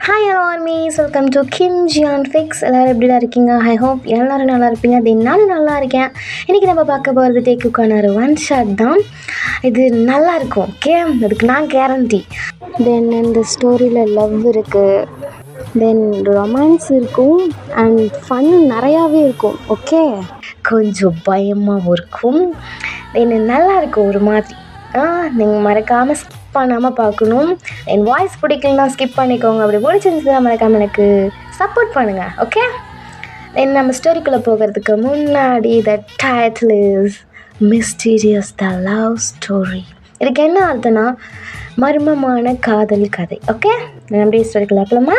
Hi hello armies, welcome to Kim Jian fix. எல்லோரும் எப்படிலாம் இருக்கீங்க? ஐ ஹோப் எல்லோரும் நல்லா இருப்பீங்க. நானும் நல்லா இருக்கேன். இன்றைக்கி நம்ம பார்க்க போகிறது டேக்குக்கான ஒரு ஒன் ஷாட் தான். இது நல்லா இருக்கும், ஓகே? அதுக்கு நான் கேரண்டி. தென் இந்த ஸ்டோரியில் லவ் இருக்குது, தென் ரொமான்ஸ் இருக்கும், அண்ட் ஃபன் நிறையாவே இருக்கும், ஓகே? கொஞ்சம் பயமாகவும் இருக்கும். தென் நல்லா இருக்கும் ஒரு மாதிரி. நீங்கள் மறக்காமல் ஸ்கிப் பண்ணாமல் பார்க்கணும். என் வாய்ஸ் பிடிக்கலன்னா ஸ்கிப் பண்ணிக்கோங்க. அப்படி பிடிச்சிருந்துச்சுன்னா மறக்காமல் எனக்கு சப்போர்ட் பண்ணுங்கள், ஓகே? தென் நம்ம ஸ்டோரிக்குள்ளே போகிறதுக்கு முன்னாடி the title is mysterious the love story. இதுக்கு என்ன அர்த்தம்னா மர்மமான காதல் கதை, ஓகே? நம்முடைய ஸ்டோரிக்குள்ளே போகலாமா?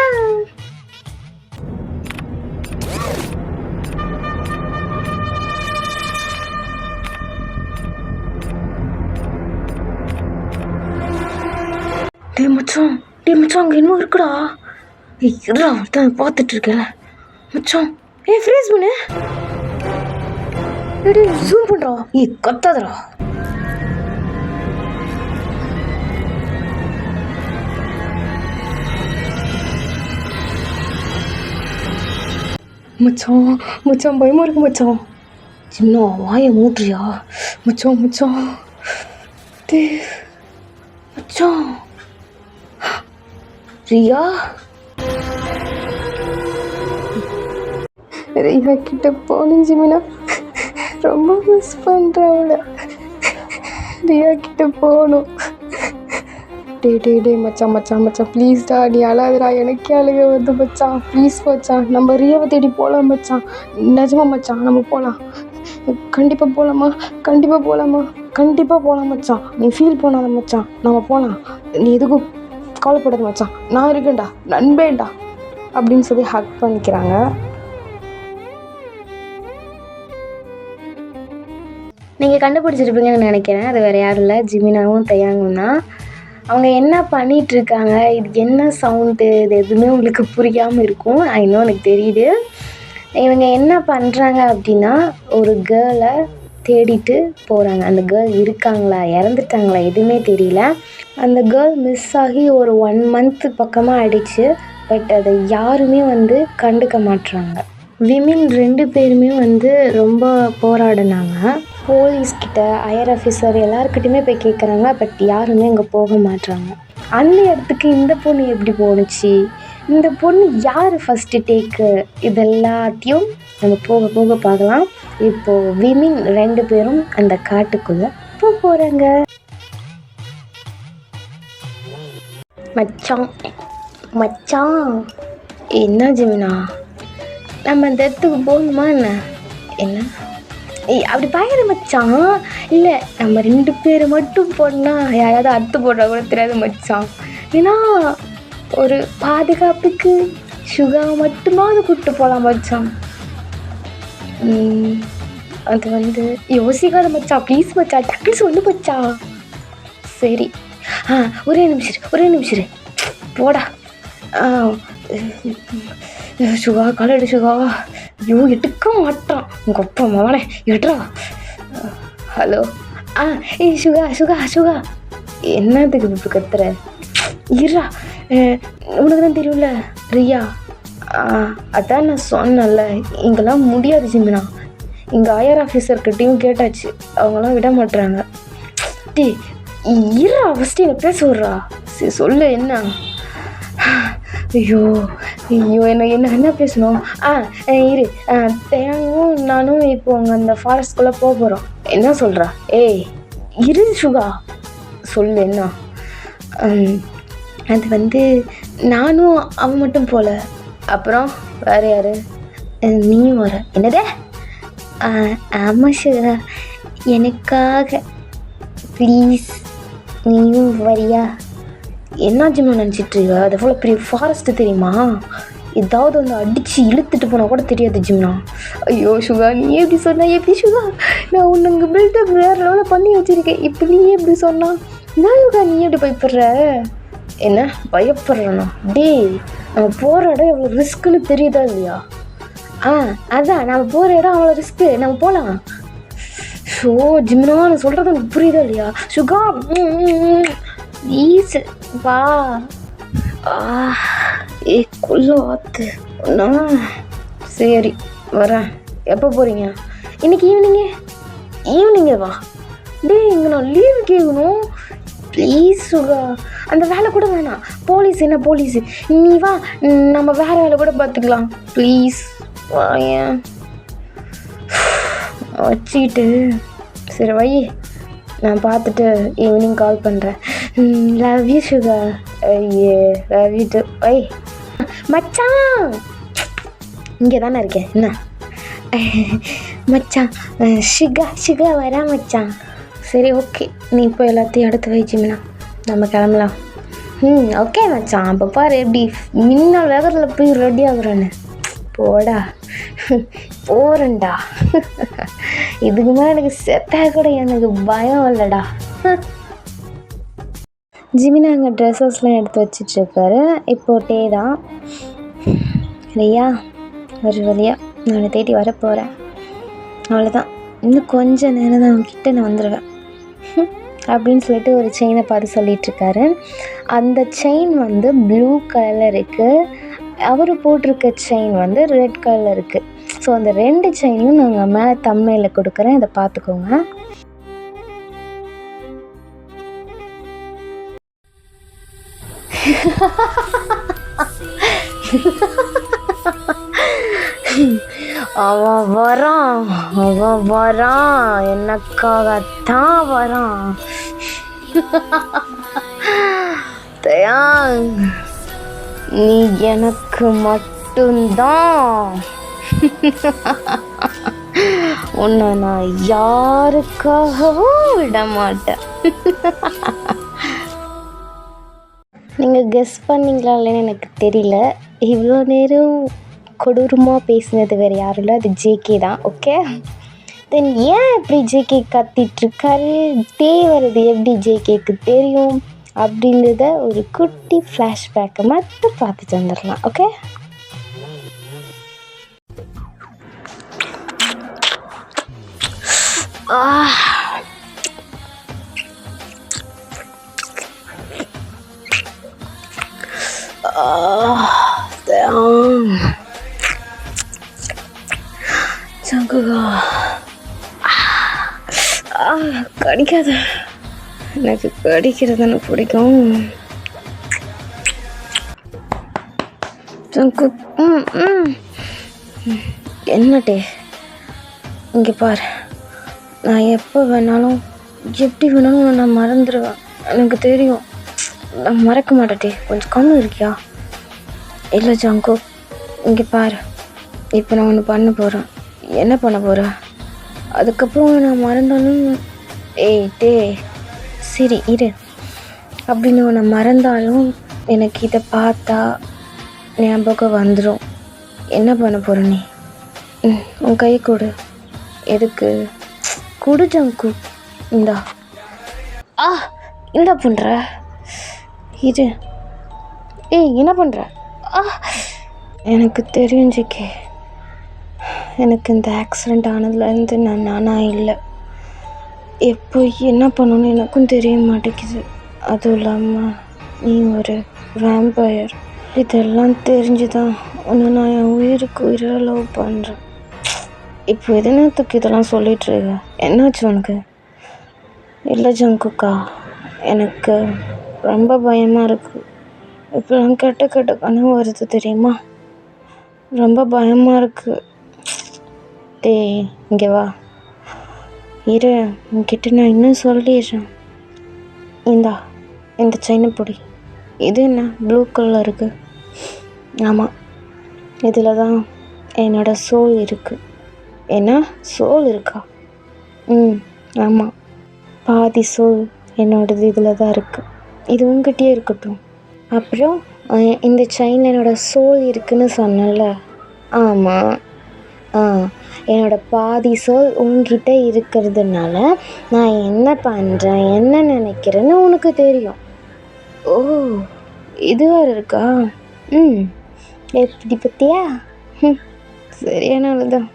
டே மச்சான், அங்கே இன்னும் இருக்குடா. இருடா, தான் பார்த்துட்டு இருக்கல மச்சான். ஃப்ரீஸ் பண்ணு. ஜூம் பண்ணுறா. கத்தாதடா. மச்சான் பயமா இருக்கு மச்சான். சின்ன வாயை மூட்டுறியா மச்சான்? டே மச்சான், ரியா கிட்ட போகணும் ஜிமினா. ரொம்ப மிஸ் பண்ணுறேன் அவளை. ரியா கிட்ட போகணும். டே மச்சான் ப்ளீஸ்டா, நீ அழாதடா. எனக்கே அழுக வருது மச்சான். ப்ளீஸ் மச்சான், நம்ம ரியாவை தேடி போகலாம் மச்சான். நிஜமா மச்சான், நம்ம போகலாம். கண்டிப்பாக போகலாம் மச்சான். நீ ஃபீல் பண்ணாத மச்சான், நம்ம போகலாம். நீ எதுக்கும் கவலைப்படாத மச்சான், நான் இருக்கேன்டா, நண்பேன்டா அப்படின்னு சொல்லி ஹக் பண்ணிக்கிறாங்க. நீங்கள் கண்டுபிடிச்சிருப்பீங்கன்னு நினைக்கிறேன். அது வேறு யாரும் இல்லை, ஜிமினாவும் தயாங்கும் தான். அவங்க என்ன பண்ணிகிட்ருக்காங்க, இது என்ன சவுண்டு, இது எதுவுமே உங்களுக்கு புரியாமல் இருக்கும். இன்னும் எனக்கு தெரியுது. இவங்க என்ன பண்ணுறாங்க அப்படின்னா, ஒரு கேர்ளை தேடிட்டு போகிறாங்க. அந்த கேர்ள் இருக்காங்களா, இறந்துட்டாங்களா, எதுவுமே தெரியல. அந்த கேர்ள் மிஸ் ஆகி ஒரு 1 month பக்கமாக ஆயிடுச்சு. பட் அதை யாருமே கண்டுக்க மாட்டுறாங்க. விமென் 2 பேருமே ரொம்ப போராடினாங்க. போலீஸ்கிட்ட, ஹையர் ஆஃபீஸர் எல்லாருக்கிட்டையுமே போய் கேட்குறாங்க. பட் யாருமே அங்கே போக மாட்டுறாங்க. அந்த இடத்துக்கு இந்த பொண்ணு எப்படி போணுச்சு, இந்த பொண்ணு யார் ஃபஸ்ட்டு டேக்கு, இதெல்லாத்தையும் நம்ம போக போக பார்க்கலாம். இப்போது விமென் 2 பேரும் அந்த காட்டுக்குள்ளே போகிறாங்க. மச்சான் என்ன ஜிமினா, நம்ம அந்த இடத்துக்கு போகணுமா என்ன? அப்படி பயங்கர மச்சான். இல்லை, நம்ம 2 பேர் மட்டும் போனால் யாராவது அறுத்து போடுறா கூட தெரியாது மச்சான். ஏன்னா ஒரு பாதுகாப்புக்கு சுகாவை மட்டுமாவது கூப்பிட்டு போகலாம் மச்சான். அது யோசிக்காத மச்சான், ப்ளீஸ் மச்சான், டக்குன்னு சொல்லு மச்சான். சரி, ஒரே நிமிஷம் போடா. சுகா, காலடி சுகா. ஐயோ, எடுக்க மாட்டான் உங்கள் அப்பா மவனே, எடுறா. ஹலோ. சுகா என்னதுக்கு இப்போ கத்துற? இருறா, உனக்கு தான் தெரியும்ல ரியா. அதான் நான் சொன்னேன்ல, இங்கெல்லாம் முடியாது ஜிமினா. இங்கே ஹையர் ஆஃபீஸர்கிட்டையும் கேட்டாச்சு, அவங்களாம் விட மாட்டுறாங்க. டே இருறா, ஃபஸ்ட்டு எனக்கு பேச விட்றா. சரி சொல்லு, என்ன? ஐயோ என்ன பேசணும்? இரு, தேங்கும் நானும் இப்போ அங்கே அந்த ஃபாரஸ்ட்குள்ளே போகிறோம். என்ன சொல்கிறா? இரு சுகா, சொல்லு என்ன? அது நானும் அவன் மட்டும் போல, அப்புறம் வேறு யார்? நீயும் வர? என்னதே? ஆமாம் சுகா, எனக்காக ப்ளீஸ் நீயும் வரியா? என்னாச்சுன்னு நினச்சிட்ருக்க? அது போல் பெரிய ஃபாரஸ்ட்டு தெரியுமா? ஏதாவது அடித்து இழுத்துட்டு போனால் கூட தெரியாது ஜிம்னா. ஐயோ சுகா, நீ எப்படி சொன்ன? எப்படி சுகா, நான் உன்னை இங்கே பில்டப் வேறு லெவலில் பண்ணி வச்சுருக்கேன். இப்போ நீ எப்படி சொன்னா? நான் யோகா, நீ எப்படி பயப்படுற? என்ன பயப்படுறேண்ணா? நம்ம போகிற இடம் எவ்வளோ ரிஸ்க்குன்னு தெரியுதா இல்லையா? அதான் நம்ம போகிற இடம் அவ்வளோ ரிஸ்க்கு, நம்ம போகலாம். ஷோ ஜிம்னா, நான் சொல்கிறது எனக்கு புரியுதா இல்லையா? சுகா ப்ளீஸ் வா. கொள்ளாத்து நான் சரி வரேன். எப்போ போகிறீங்க? இன்னைக்கு ஈவினிங்கே வா. இங்கே நான் லீவு கேட்கணும் ப்ளீஸ் சுகா. அந்த வேலை கூட வேணாம். போலீஸ் என்ன போலீஸு, நீ வா, நம்ம வேறு வேலை கூட பார்த்துக்கலாம் ப்ளீஸ் வாயேன். வச்சுக்கிட்டு சரி வை, நான் பார்த்துட்டு ஈவினிங் கால் பண்ணுறேன். லவ் யூ சுகா. ஐயே லவ் யூ டு. வை மச்சான், இங்கே தானே இருக்கேன். என்ன மச்சான், ஷிகா வரா மச்சான். சரி ஓகே, நீ இப்போ எல்லாத்தையும் அடுத்து வை ஜிமினா, நம்ம கிளம்பலாம். ஓகே மச்சான். அப்போ பாரு எப்படி மின்னல் வேகத்தில் போய் ரெடி ஆகுறான்னு. போடா போகிறேன்டா. இதுக்கு மேலே எனக்கு செத்தாக கூட எனக்கு பயம் இல்லைடா. ஜிமினா அங்கே ட்ரெஸ்ஸஸ்லாம் எடுத்து வச்சிட்ருக்காரு. இப்போ டே தான் இல்லையா, ஒரு வழியாக நான் தேடி வர போகிறேன். அவ்வளோதான், இன்னும் கொஞ்சம் நேரம் தான் அவங்கக்கிட்ட நான் வந்துடுவேன் அப்படின்னு சொல்லிட்டு ஒரு செயினை பார்த்து சொல்லிகிட்ருக்காரு. அந்த செயின் வந்து ப்ளூ கலரில் இருக்குது, அவர் போட்டிருக்க செயின் வந்து ரெட் கலரில் இருக்குது. ஸோ அந்த 2 செயினையும் நாங்கள் மேலே தம்ப்நெயிலில் கொடுக்குறேன், அதை பார்த்துக்கோங்க. அவன் வரான் எனக்காகத்தான் வரான். தயாங், நீ எனக்கு மட்டும்தான். உன்னை நான் யாருக்காகவும் விட மாட்டேன். நீங்கள் கெஸ் பண்ணிங்களா இல்லைன்னு எனக்கு தெரியல. இவ்வளோ நேரம் கொடூரமாக பேசினது வேறு யாரும் இல்லை, அது ஜேகே தான். ஓகே, தென் ஏன் இப்படி ஜேகே கத்திட்ருக்காரு, தேவரது எப்படி ஜேகேக்கு தெரியும் அப்படின்றத ஒரு குட்டி ஃப்ளாஷ்பேக்கை மட்டும் பார்த்துட்டு வந்துடலாம். ஓகே, கடிக்காத, எனக்கு கடிக்கிறதுன்னு பிடிக்கும். என்னட்டே இங்கே பாரு, நான் எப்போ வேணாலும் எப்படி வேணாலும் நான் மறந்துடுவேன், எனக்கு தெரியும். நான் மறக்க மாட்டேட்டே, கொஞ்சம் கம்மி இருக்கியா? இல்லை ஜங்கு, இங்கே பாரு, இப்போ நான் ஒன்று பண்ண போகிறேன். என்ன பண்ண போகிறேன்? அதுக்கப்புறம் நான் மறந்தாலும் டே சரி இரு, அப்படின்னு உன்னை மறந்தாலும் எனக்கு இதை பார்த்தா ஞாபகம் வந்துடும். என்ன பண்ண போகிற நீ? உன் கை கொடு. எதுக்கு? கொடு ஜங்கு. இந்தா. என்ன பண்ணுற? இது என்ன பண்ணுற? எனக்கு தெரியும் ஜிகே, எனக்கு இந்த ஆக்சிடெண்ட் ஆனதுலேருந்து நானா இல்லை. எப்போ என்ன பண்ணணும்னு எனக்கும் தெரிய மாட்டேங்குது. அதுவும் இல்லாமல் நீ ஒரு வேம்பயர், இதெல்லாம் தெரிஞ்சுதான் உன்னை நான் என் உயிருக்கு உயிராக லவ் பண்ணுறேன். இப்போ எதுனத்துக்கு இதெல்லாம் சொல்லிட்டுருக்க? என்னாச்சு உனக்கு? இல்லை ஜங்குக்கா, எனக்கு ரொம்ப பயமாக இருக்குது. இப்போலாம் கெட்ட கனவு வருது தெரியுமா? ரொம்ப பயமாக இருக்குது. இங்கே வா, இரு, உன்கிட்ட நான் இன்னும் சொல்லிடுறேன். இந்த செயினை பிடி. இது என்ன ப்ளூ கலரில் இருக்குது? ஆமாம், இதில் தான் என்னோடய சோல் இருக்குது. என்ன சோல் இருக்கா? ஆமாம், பாதி சோல் என்னோடது இதில் தான் இருக்குது. இது உங்ககிட்டயே இருக்கட்டும். அப்புறம் இந்த செயினில் என்னோடய சோல் இருக்குதுன்னு சொன்னல? ஆமாம். என்னோடய பாதி சோல் உங்ககிட்ட இருக்கிறதுனால நான் என்ன பண்ணுறேன், என்ன நினைக்கிறேன்னு உனக்கு தெரியும். ஓ, இது வேறு இருக்கா? எப்படி பற்றியா? சரியான தான்.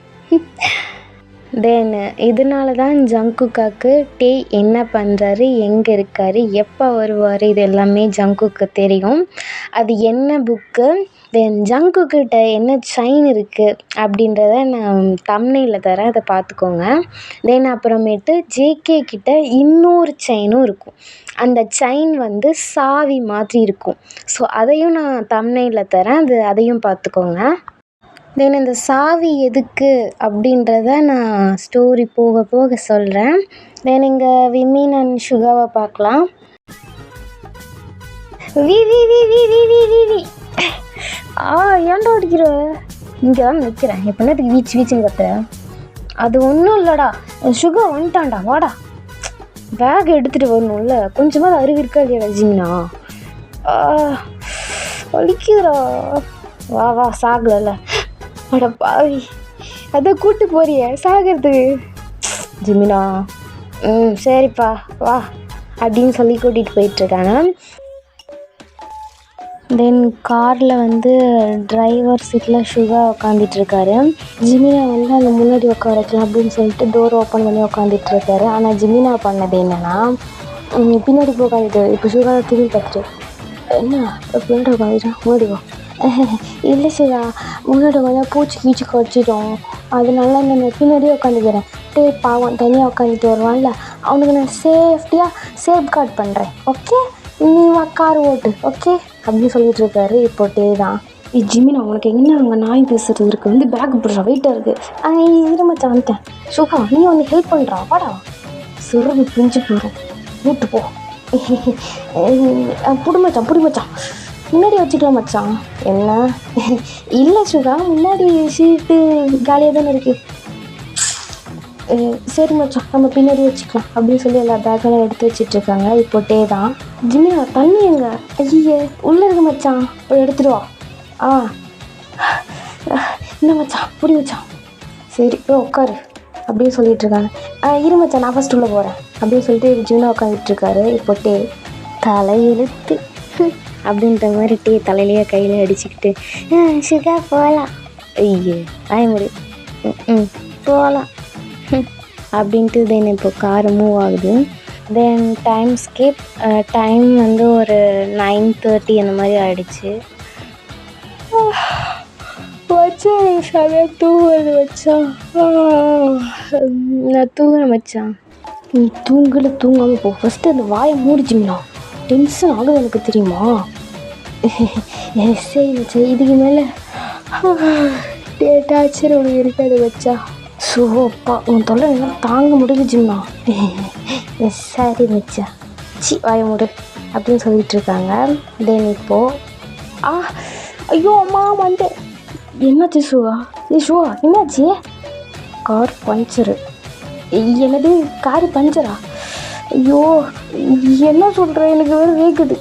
தென் இதனால தான் ஜங்குக்காக்கு டே என்ன பண்ணுறாரு, எங்கே இருக்கார், எப்போ வருவார், இது எல்லாமே ஜங்குக்கு தெரியும். அது என்ன புக்கு, தென் ஜங்குக்கிட்ட என்ன செயின் இருக்குது அப்படின்றத நான் தம்ப்நெயிலில் தரேன், அதை பார்த்துக்கோங்க. தென் அப்புறமேட்டு ஜேகே கிட்ட இன்னொரு செயினும் இருக்கும். அந்த செயின் வந்து சாவி மாதிரி இருக்கும். ஸோ அதையும் நான் தம்ப்நெயிலில் தரேன், அதையும் பார்த்துக்கோங்க. தென் இந்த சாவி எதுக்கு அப்படின்றத நான் ஸ்டோரி போக போக சொல்கிறேன். தென் இங்கே விமீன் அண்ட் சுகாவை பார்க்கலாம். V V V V V V V V ஏன்டா அடிக்கிற? இங்கே தான் நிற்கிறேன், எப்போ நேரத்துக்கு வீச்சு வீச்சுன்னு கத்துறேன். அது ஒன்றும் இல்லைடா, சுகா வந்துட்டான்டா, வாடா. பேக் எடுத்துகிட்டு வரணும்ல, கொஞ்சமாவது அறிவு இருக்கா இல்லையாடா ஜிமினா? வலிக்குதுடா, வா வா சாகல. அட பாவி, அதை கூட்டு போறிய சாகிறதுக்கு. ஜிமினா சரிப்பா வா அப்படின்னு சொல்லி கூட்டிகிட்டு போயிட்டுருக்காங்க. தென் காரில் வந்து டிரைவர் சீட்டில் சுகா உட்காந்துட்ருக்காரு. ஜிமினா வந்து அந்த முன்னாடி உட்கார வைக்கலாம் அப்படின்னு சொல்லிட்டு டோர் ஓப்பன் பண்ணி உட்காந்துட்ருக்காரு. ஆனால் ஜிமினா பண்ணது என்னென்னா, பின்னாடி போய் உட்காந்துட்டு இப்போ சுகா திரும்பி பார்த்துட்டு, என்ன பின்னாடி உட்காந்துட்டான் முன்னாடிவா? இல்லை சுகா, முன்னாடி உட்காந்தா பூச்சி கீச்சி கடிச்சிட்டோம், அதனால நான் பின்னாடியே உட்காந்துக்கிறேன். பாவம் தனியாக உட்காந்துட்டு வருவான்ல, அவனுக்கு நான் சேஃப் கார்ட் பண்ணுறேன், ஓகே? நீ கார் ஓட்டு, ஓகே அப்படின்னு சொல்லிட்டு இருக்காரு. இப்போ தான் ஜிமினா உனக்கு என்ன அங்கே நாய் பேசுறது இருக்குது, வந்து பேக் போடுறா, வெயிட்டாக இருக்குது. இருமச்சா வந்துட்டேன். சுகா நீ வந்து ஹெல்ப் பண்ணுறான், வாடா. சுரகு பிரிஞ்சு போகிறோம், வீட்டு போ. புடிமச்சான் முன்னாடி வச்சுக்கலாம் மச்சான். என்ன இல்லை சுகா, முன்னாடி சீட்டு காலியாக தானே இருக்குது. சரி மச்சான், நம்ம பின்னாடி வச்சுக்கலாம் அப்படின்னு சொல்லி எல்லா பேக்கெல்லாம் எடுத்து வச்சிட்ருக்காங்க. இப்போ தான் ஜிமினா தண்ணி எங்க? ஐயே உள்ளே இருக்கு மச்சான், போய் எடுத்துட்டு வா. என்ன மச்சான், புடி மச்சான். சரி போய் உட்காரு அப்படின்னு சொல்லிட்டுருக்காங்க. இரு மச்சான், நான் ஃபஸ்ட் உள்ளே போகிறேன் அப்படின்னு சொல்லிட்டு ஜிமினா உட்காந்துட்ருக்காரு. இப்போ தலையெழுத்து அப்படின்ற மாதிரி தலையிலேயே கையில் அடிச்சுக்கிட்டு சுகா போகலாம். ஐயே ஆயமுடி போகலாம் அப்படின்ட்டு. தென் இப்போ கார் மூவ் ஆகுது. தென் டைம் வந்து ஒரு 9:30 அந்த மாதிரி ஆகிடுச்சு. வச்சா சரியாக தூங்குறது வச்சா, நான் தூங்குறேன் மச்சான். நீ தூங்காமல் போ, ஃபஸ்ட்டு அந்த வாயை மூடிச்சிங்களா, டென்ஷன் ஆகுது எனக்கு தெரியுமா? சரி மச்சா, இதுக்கு மேலே டார்ச்சர் உனக்கு இருக்காது வச்சா. அப்பா உன் தொல்லை என்னால் தாங்க முடியல ஜிம்னா. சரி மச்சா, வாய மூடு அப்படின்னு சொல்லிகிட்ருக்காங்க. தென் இப்போது ஐயோ அம்மா வந்து என்னாச்சு சுவா? சுவா என்னாச்சு? Car puncture. என்னது கார் பஞ்சரா? ஐயோ என்ன சொல்கிற, எனக்கு வேறு வேக்குது.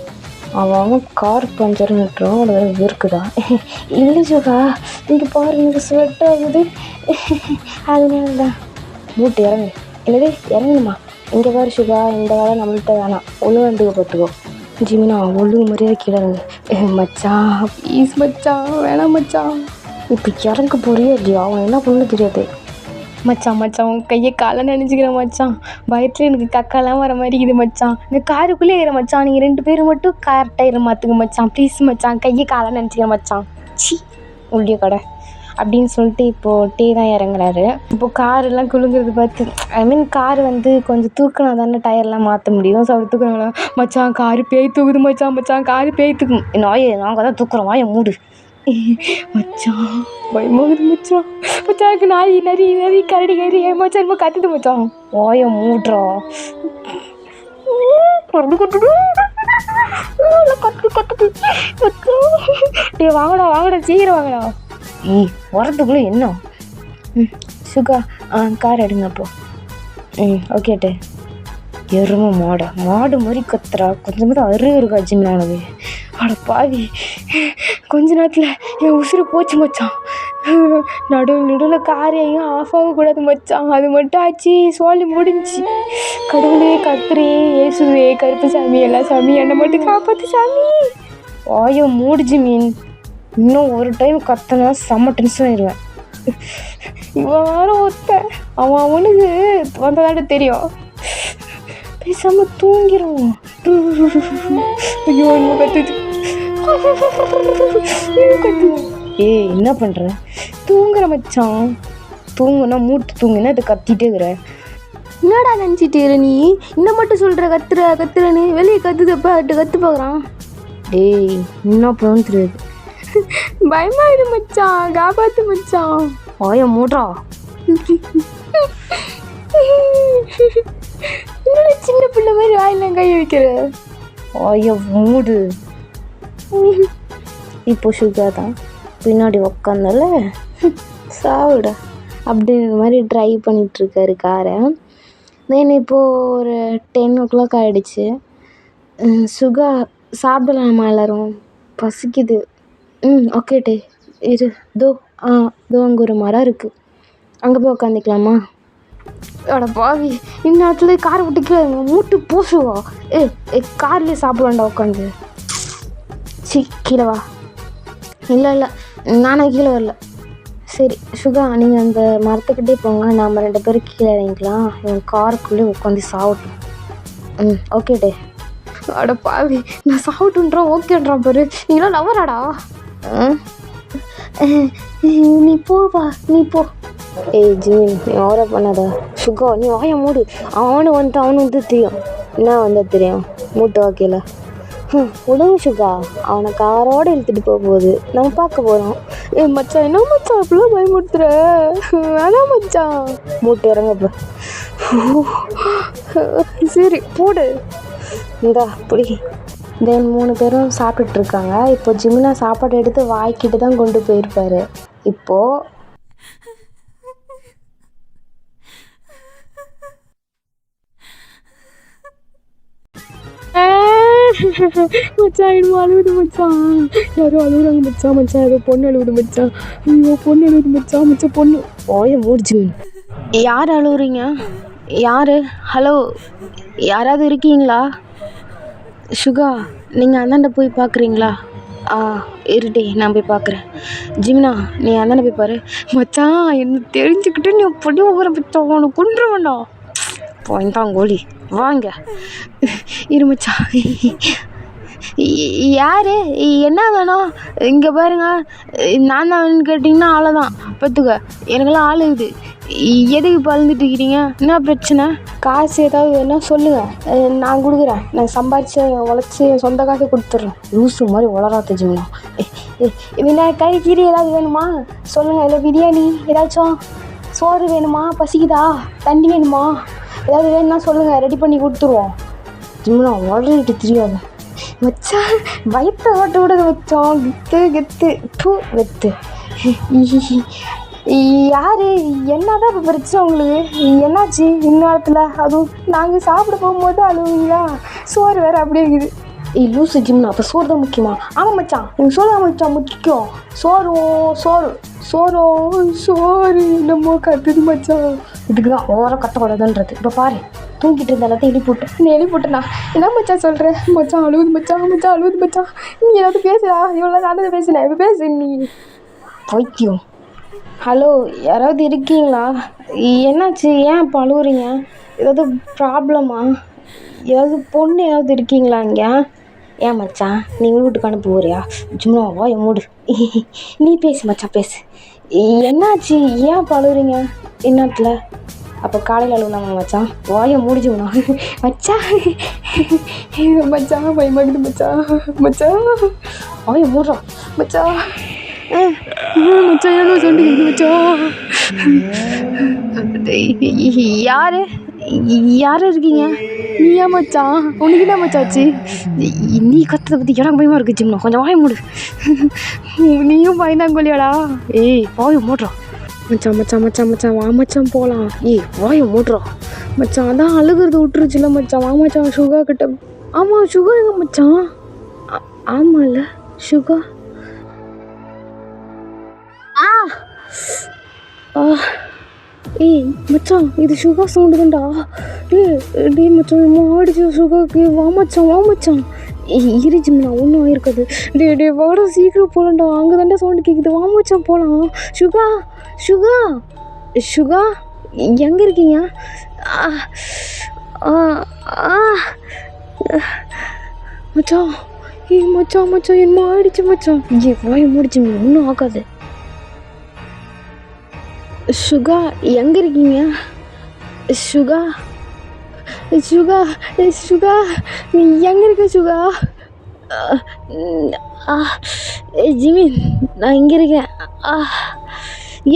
அவன் கார் பஞ்சர்ன்றான், அவனை வேறு வேர்க்குதா? இல்லை சுகா, இங்கே பாரு எனக்கு ஸ்வெட் ஆகுது, அதனால தான். மூட்டு இறங்கு. என்னது இறங்கணுமா? இங்கே பாரு சுகா, இந்த வேலை நம்மள்கிட்ட வேணாம், ஒழுங்கு பார்த்துக்கோ. ஜிமினா ஒழுங்கு மரியாதை கீழே இறங்கு. மச்சான் ப்ளீஸ் மச்சான், வேணாம் மச்சான். இப்போ இறங்க போறியோ இல்லையா, அவன் என்ன பண்ணு தெரியாது. மச்சான் உன் கையை காலை நினைச்சிக்கிறேன் மச்சான், பயத்தில் எனக்கு கக்காலாம் வர மாதிரி இது மச்சான். இந்த காருக்குள்ளே ஏற மச்சான், நீங்கள் 2 பேரும் மட்டும் கார் டயரை மாற்றுங்க மச்சான், ப்ளீஸ் மச்சான், கையை காலை நினச்சிக்கிறேன் மச்சான். உள்ளிய கடை அப்படின்னு சொல்லிட்டு இப்போது தான் இறங்குறாரு. இப்போது காரெல்லாம் குலுங்குறது பார்த்து, கார் வந்து கொஞ்சம் தூக்கினா தானே டயர்லாம் மாற்ற முடியும். ஸோ அவர் தூக்குறாங்களா, மச்சான் காரு பேய் தூக்குது மச்சான் காரு பேய் தூக்கும். நாங்கள் தான் தூக்குறோம், வாயை மூடு. மச்சான் பயமாகுது மச்சான் நாய் நரி கரடி மச்சான் ரொம்ப கத்துது மச்சான், வாய மூட்றா. வாங்கடா சீக்கிரம் வாங்கடா. வரதுக்குள்ள என்ன சுகா, கார் எடுங்க அப்போ. ஓகேட்டு. எருமை மாடு மாதிரி கத்துறா, கொஞ்சம் அரு இருக்கா ஜிம்னா உனக்கு? அட பாவி, கொஞ்ச நேரத்தில் என் உசுறு போச்சு மச்சான். நடுவில் காரையும் ஆஃப் ஆகக்கூடாது மச்சான், அது மட்டும் ஆச்சு, சோழி முடிஞ்சு. கடவுளே கத்துறே, ஏசுவே கருப்பு சாமி, எல்லா சாமி என்னை மட்டும் காப்பாற்று சாமி. வாயை மூடிச்சு மீன். இன்னும் ஒரு டைம் கத்தனா செம்ம டென்ஷன் ஆயிடுவேன். இவன் வேற ஒருத்தன் அவனுக்கு வந்ததாட தெரியும். பேசாம தூங்கிடும். ஐயோ இன்னும் கத்துது. ஏய் என்ன பண்ற? தூங்குற மச்சான். தூங்குனா மூட்டு தூங்குனா இதை கத்திட்டே இருக்கிற. என்னடா நினச்சிட்டு நீ இன்னும் மட்டும் சொல்கிற கத்துறன்னு வெளியே கத்துதப்ப கற்று பார்க்குறான். டேய் என்ன பண்ணு தெரியாது. பயமா இது மச்சான், காப்பாத்து மச்சான். ஆய மூட்றா. என்னோட சின்ன பிள்ளை மாதிரி வாயிலாம் கையை வைக்கிற. ஆய மூடு. இப்போ சுகா தான் பின்னாடி உக்காந்தால சாவிட அப்படின்ற மாதிரி ட்ரைவ் பண்ணிகிட்ருக்காரு காரை. தென் இப்போது ஒரு 10 o'clock ஆகிடுச்சு. சுகா சாப்பிடலாமா எல்லோரும்? பசிக்குது. ஓகே டே இரு. தோ அங்கே ஒரு மரம் இருக்குது, அங்கே போய் உக்காந்துக்கலாமா? அட பாவி, இந்நேரத்தில் காரை விட்டுக்கல மூட்டு பூசுவா. கார்லேயே சாப்பிடுவாண்டா உட்காந்து. கீழே வா. இல்லை நானே கீழே வரல. சரி சுகா நீங்கள் அந்த மரத்துக்கிட்டே போங்க, நாம் 2 பேரும் கீழே இறங்கிக்கலாம். என் காருக்குள்ளே உட்காந்து சாப்பிட்டோம். ஓகே டே. அட பாவி, நான் சாப்பிட்டுன்றான் ஓகேன்றான் பாரு. நீங்களாம் லவராடா? நீ போவா, நீ போ. ஏய் ஜிமி நீ ஓவரா பண்ணாத. சுகா நீ வாய மூடு. அவனுக்கு வந்து தெரியும். என்ன வந்தா தெரியும் மூட்டு வாக்கையில். உடம்பு சுகா அவனை காரோடு இழுத்துட்டு போகும்போது நம்ம பார்க்க போகிறோம். மச்சான் என்ன மச்சான் அப்படிலாம் பயமுடுத்துற? வேணாம் மச்சான். மூட்டு இறங்கப்ப. சரி போடு. இந்தா பிடி. தென் 3 பேரும் சாப்பிட்டுட்ருக்காங்க. இப்போ ஜிமினா சாப்பாடு எடுத்து வாய்க்கிட்டு தான் கொண்டு போயிருப்பாரு. இப்போது மச்சான் இன்னும் அழுகுது மச்சான். யாரும் அழுகுறாங்க மச்சான். ஏதோ பொண்ணு அழுகுது மச்சான். ஐயோ பொண்ணு அழுகுது மச்சான். பொண்ணு ஓய மூடிச்சு. யார் அழுகுறீங்க? யார்? ஹலோ யாராவது இருக்கீங்களா? சுகா நீங்கள் அந்தாண்ட போய் பார்க்குறீங்களா? இருட்டே நான் போய் பார்க்குறேன். ஜிமினா நீ அந்தாண்ட போய் பாரு. மச்சான் என்ன தெரிஞ்சுக்கிட்டு நீ படி போகிற மச்சான், உனக்கு கொண்டு வேண்டாம். போய்தான் கோழி வாங்க. இருமச்சா. யார் என்ன வேணும்? இங்கே பாருங்க, நான் தான் வேணும்னு கேட்டிங்கன்னா அவ்வளோதான் பார்த்துக்க. எனக்கெல்லாம் ஆள் இருக்குது. எதுக்கு இப்போ அழுந்துட்டு இருக்கிறீங்க? என்ன பிரச்சனை? காசு ஏதாவது வேணா சொல்லுங்கள், நான் கொடுக்குறேன். நான் சம்பாதிச்சு உழைச்சி சொந்த காசு கொடுத்துட்றேன். லூசு மாதிரி உளராத்து ஜிம்னா. என்ன கறி கீரை ஏதாவது வேணுமா சொல்லுங்கள். இல்லை பிரியாணி ஏதாச்சும், சோறு வேணுமா? பசிக்குதா? தண்ணி வேணுமா? ஏதாவது வேணும்னா சொல்லுங்கள், ரெடி பண்ணி கொடுத்துருவோம். ஜிம்னா உடலிட்டு தெரியாது மச்சான். வயிற்ற ஓட்ட விட வச்சோம். கெத்து டூ வெத்து. யார்? என்னதான் இப்போ பிரச்சனை உங்களுக்கு? என்னாச்சு இந்நேரத்தில்? அதுவும் நாங்கள் சாப்பிட போகும்போது அழுவீங்களா? சோறு வேறு அப்படி இருக்குது. லூசு ஜிம்னா அப்போ சோறு தான் முக்கியமா? ஆமாம் மச்சான் எனக்கு சோறு தான் மச்சான் முக்கியம். சோறு என்னமோ கத்துது மச்சான். இதுக்கு தான் ஓரம் கட்டக்கூடாதுன்றது. இப்போ பாரு தூங்கிட்டு இருந்த எல்லாத்தையும் எழுப்பிவிட்டேண்ணா. என்ன மச்சான் சொல்கிறேன்? மச்சான் அழுவுது மச்சான். நீ ஏதாவது பேசுறா? இவ்வளோ நடந்து பேசுனேன், இப்போ பேசு நீ. பைத்தியம். ஹலோ யாராவது இருக்கீங்களா? என்னாச்சு? ஏன் இப்போ அழுவுறீங்க? ஏதாவது ப்ராப்ளமா? ஏதாவது பொண்ணு ஏதாவது இருக்கீங்களா இங்கே? ஏன் மச்சான் நீ வீட்டுக்கு அனுப்ப போறியா? சும்மா வாய மூடு. நீ பேசு மச்சான் பேசு. என்னாச்சு? ஏன் இப்போ அழுவுறீங்க இந்நேரத்தில்? அப்போ காலையில் அழுவுனாங்க மச்சான். வாயை முடிஞ்சுக்கணும் மச்சான். பயமாக்குது மச்சான். வாயை மூடுறோம் மச்சான். மச்சான் என்ன சொல்லிட்டு மச்சான்? யார் இருக்கீங்க? நீயா மச்சான்? உனக்கு என்ன மச்சாச்சு? நீ கத்துறத பற்றி எனக்கு பயமாக இருக்கு ஜிம்னா. கொஞ்சம் வாயை மூடு. நீயும் பயந்தாங்கொல்லியாடா? வாயை மூடுறோம் மச்சான். வா மச்சான் போகலாம். வாயை மூடுறோம் மச்சான். அதான் அழுகிறது விட்டுருச்சுல மச்சான். வா மச்சான் சுகா கிட்ட. ஆமாம் சுகா எங்க மச்சான்? ஆமாம்ல சுகா. மச்சான் இது சுகா சவுண்டு தான்டா. டே மச்சான் ஆடிச்சு சுகாக்கு. வா மச்சான். இரு ஜிமினா, ஒன்றும் ஆயிருக்காது. டே வாடா, சீக்கிரம் போகலாம்டா. அங்கே தாண்டா சவுண்டு கேட்குது. வா மச்சான் போகலாம். சுகா சுகா சுகா, எங்கே இருக்கீங்க? ஆ ஆ ஆ மச்சான், மச்சான் என்ன ஆயிடுச்சு மச்சான்? வாய மூடிச்சு, ஒன்றும் ஆகாது. சுகா, எங்கே இருக்கீங்க? சுகா சுகா சுகா, நீ எங்கே இருக்க சுகா? ஜிமின், நான் இங்கே இருக்கேன்.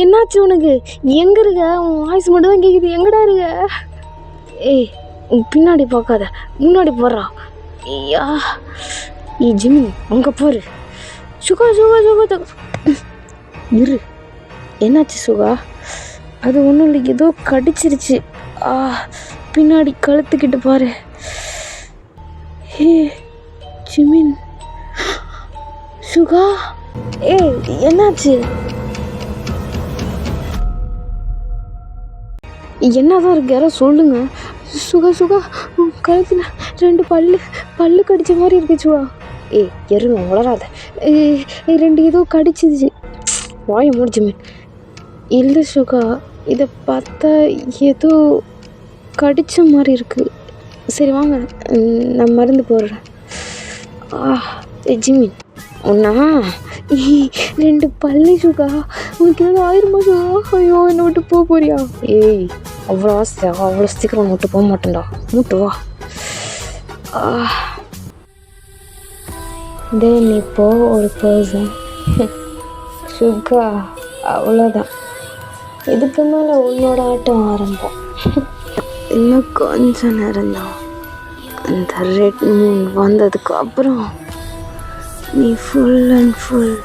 என்னாச்சு உனக்கு? எங்கே இருக்க? உன் வாய்ஸ் மட்டும் தான் கேட்குது. எங்கடா இருக்க? ஏய், பின்னாடி பார்க்காத, முன்னாடி போடுறா. ஐயா, ஜிமின் அங்கே போரு. சுகா இரு. என்னாச்சு சுகா? அது ஒன்றும் இல்லை, ஏதோ கடிச்சிருச்சு. பின்னாடி கழுத்துக்கிட்டு பாரு. ஹே ஜிமின், சுகா, ஏய் என்னாச்சு? என்னதான் இருக்கு, யாரோ சொல்லுங்க. சுகா கழுத்துல 2 பல்லு கடிச்ச மாதிரி இருக்கு சுகா. ஏய் எருங்க, வளராத. 2 ஏதோ கடிச்சிச்சு. வாய முடிச்சுமே. இல்லை சுகா, இதை பார்த்தா ஏதோ கடிச்ச மாதிரி இருக்கு. சரி வாங்க, நான் மருந்து போடுறேன். ஜிமின், ஒன்றா 2 பல்லு சுகா, உனக்கு ஏதாவது ஆயிருமா சுகா? ஐயோ, என்னை விட்டு போக போறியா? ஏய், அவ்வளோ சீக்கிரம் உன்னை விட்டு போக மாட்டேன்டா. மூட்டு வா. தென் இப்போ ஒரு பர்சன் சுகா, அவ்வளோதான். இதுக்கு மேலே உன்னோட ஆட்டம் ஆரம்பம். இன்னும் கொஞ்ச நேரம் தான். அந்த ரெட் மூன் வந்ததுக்கு அப்புறம் நீ ஃபுல் அண்ட் ஃபுல்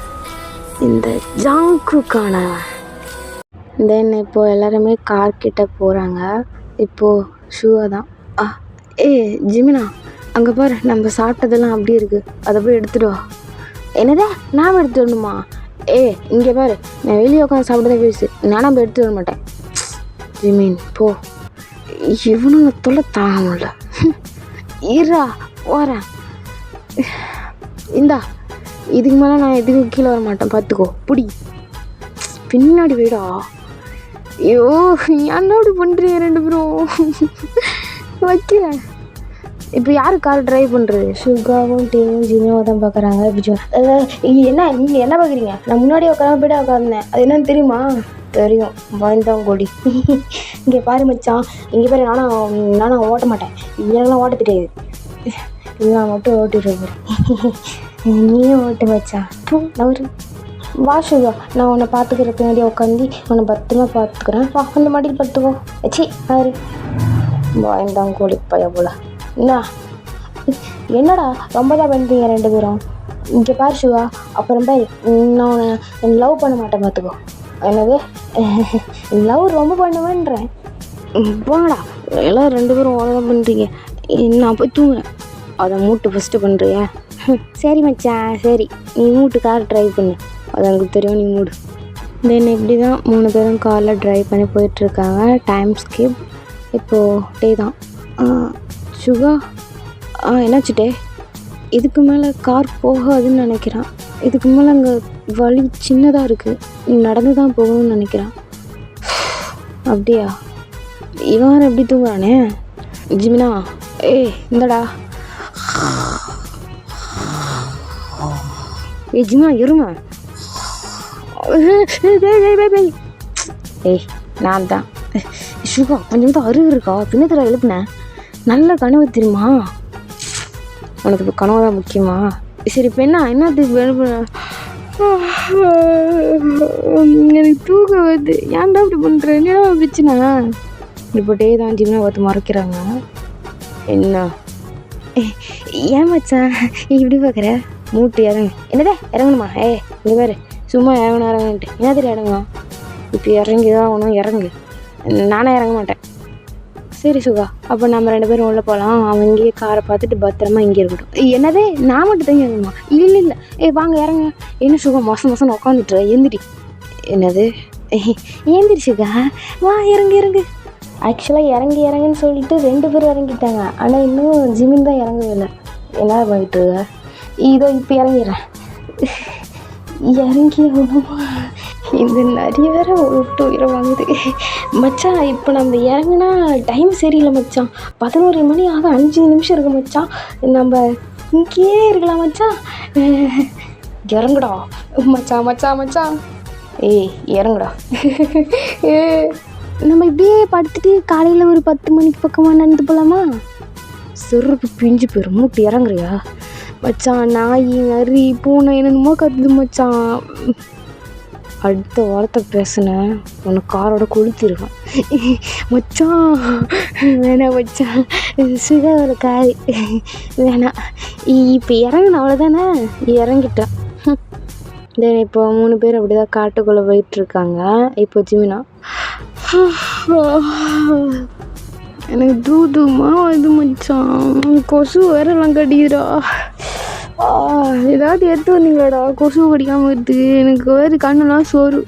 இந்த ஜாங்குக்கான. தென் இப்போது எல்லாருமே கார்கிட்ட போகிறாங்க. இப்போது ஷூவை தான். ஜிமினா, அங்கே பாரு, நம்ம சாப்பிட்டதெல்லாம் அப்படி இருக்குது. அதை போய் எடுத்துட்டு வா. என்னதே, நான் எடுத்துட்டு வரணுமா? இங்கே பாரு, நான் வெளியே உட்காந்து சாப்பிட்டதே பேசு. நான் நம்ம எடுத்துட்டு வர மாட்டேன். ஜிமின் போ. இவனுங்க தொல்லை தாங்க முடியல. ஈரா வரேன். இந்தா, இதுக்கு மேலே நான் எதுக்கும் கீழே வர மாட்டேன், பார்த்துக்கோ. பிடி, பின்னாடி போயிடா. ஐயோ, ஏன்டா அப்படி பண்ணுறீங்க 2 பேரும்? வைக்கிறேன். இப்போ யார் கார் ட்ரைவ் பண்ணுறது? சுகாவும் டீமும் ஜிமினாவை தான் பார்க்குறாங்க. இப்போ என்ன, நீங்கள் என்ன பார்க்குறீங்க? நான் முன்னாடியே உட்காந்து போய்ட்டு உட்காந்தேன். அது என்னன்னு தெரியுமா? தெரியும், பயந்தாங்கோடி. இங்கே பாரு மச்சான், இங்கே பாரு, நானும் ஓட்ட மாட்டேன். எனக்குலாம் ஓட்ட தெரியாது. நான் மட்டும் ஓட்டிட்டு போகிறேன். நீயும் ஓட்டு மச்சான். நவரு வா சுகா, நான் உன்னை பார்த்துக்கிற பின்னாடி உட்காந்து உன்னை பத்திரமா பார்த்துக்கிறேன். வா, அந்த மாட்டில் பார்த்துக்கோ. அவரு பயந்தாங்கோடி பைய போல. என்னடா ரொம்ப தான் பண்ணுறீங்க 2 பேரும்? இங்கே பாரு சுகா, அப்புறம் பாரு, நான் உன்னை லவ் பண்ண மாட்டேன், பார்த்துக்கோ. என்னது, லவ் ரொம்ப பண்ணுவேன்றேன். போங்கடா, எல்லாம் 2 பேரும் ஓதான் பண்ணுறீங்க. நான் போய் தூங்குறேன். அதை மூட்டு ஃபஸ்ட்டு பண்ணுறியா? சரி மச்சான், சரி, நீ மூட்டு கார் ட்ரைவ் பண்ணு. அது எனக்கு தெரியும், நீ மூடு. தென் இப்படி தான் 3 பேரும் காரில் ட்ரைவ் பண்ணி போயிட்டுருக்காங்க. Time skip. இப்போது டே தான். சுகா, என்னாச்சுட்டே? இதுக்கு மேலே கார் போகாதுன்னு நினைக்கிறான். இதுக்கு மேலே அங்கே வழி சின்னதாக இருக்குது, நடந்து தான் போகணும்னு நினைக்கிறான். அப்படியா? இவன் எப்படி தூங்குறானே? ஜிமினா, இந்தடா. ஜிமினா எருமை. நான் தான். சுகா, கொஞ்சம் தான் அறிவு இருக்கா? பின்னத்தில் எழுப்புனேன். நல்ல கனவு தெரியுமா உனக்கு? இப்போ கனவு தான் முக்கியமா? சரி, பெண்ணா, என்னத்துக்கு எழுப்புன? எனக்கு தூக்கம் வருது. ஏன்டா அப்படி பண்ணுற? என்ன பிரச்சனை? இப்போ டே தான் ஜிம்னா பார்த்து மறைக்கிறாங்க. என்ன? ஏன் மச்சான் இப்படி பார்க்குற? மூட்டு இறங்கு. என்னதே இறங்கணுமா? இங்கே பாரு, சும்மா இறங்கணுன்ட்டு என்ன தெரியும் இறங்குமா? இப்போ இறங்கி தான் ஒன்றும் இறங்கு. நானே இறங்க மாட்டேன். சரி சுகா, அப்போ நம்ம 2 பேரும் உள்ளே போகலாம். அவன் இங்கேயே காரை பார்த்துட்டு பத்திரமா இங்கே இருக்கட்டும். என்னதே, நான் மட்டும் தான் இறங்குமா? இல்லை, வாங்க இறங்க. என்ன சுகா மாதம் உட்காந்துட்டு எழுந்திரி. என்னது, ஏந்திரி சுகா, வா இறங்கு. ஆக்சுவலாக இறங்குன்னு சொல்லிட்டு 2 பேரும் இறங்கிட்டாங்க. ஆனால் இன்னும் ஜிமின் தான் இறங்கவே இல்லை. என்ன பண்ணிட்டு இருக்க? இதோ இப்போ இறங்கிடுறேன். இறங்கி ஒன்றுமா இந்த நிறைய வேற விட்டு உயிரை வாங்குது மச்சான். இப்போ நம்ம இறங்குனா டைம் சரியில்லை மச்சான். 11 மணி ஆக 5 நிமிஷம் இருக்கு மச்சான். நம்ம இங்கேயே இருக்கலாம் மச்சான். இறங்குடா மச்சான் மச்சான் மச்சான். ஏய் இறங்குடா. நம்ம இப்படியே படுத்துட்டு காலையில் ஒரு 10 மணிக்கு பக்கமாக நடந்து போகலாமா? செருப்பு பிஞ்சு போயிடும். மூட்டு இறங்குறியா மச்சான்? நாய் நரி பூனை என்னென்னமோ கத்துது மச்சான். அடுத்த வாரத்தை பேசுனேன் உனக்கு காரோட கொளுத்திருவேன் மச்சான். வேணாம் மச்சான், சுகாதார காய் வேணாம். இப்போ இறங்கின அவ்வளோதானே, இறங்கிட்டேன். தென் இப்போ 3 பேர் அப்படி தான் காட்டுக்குள்ளே போயிட்டுருக்காங்க. இப்போ ஜிமினா எனக்கு தூதுமா இது மச்சான். கொசு வேறெல்லாம் கடிக்கிறா. ஏதாவது எடுத்து வந்தீங்களாடா? கொசு கடிக்காமல் இருக்குது. எனக்கு வேறு கண்ணெல்லாம் சோறு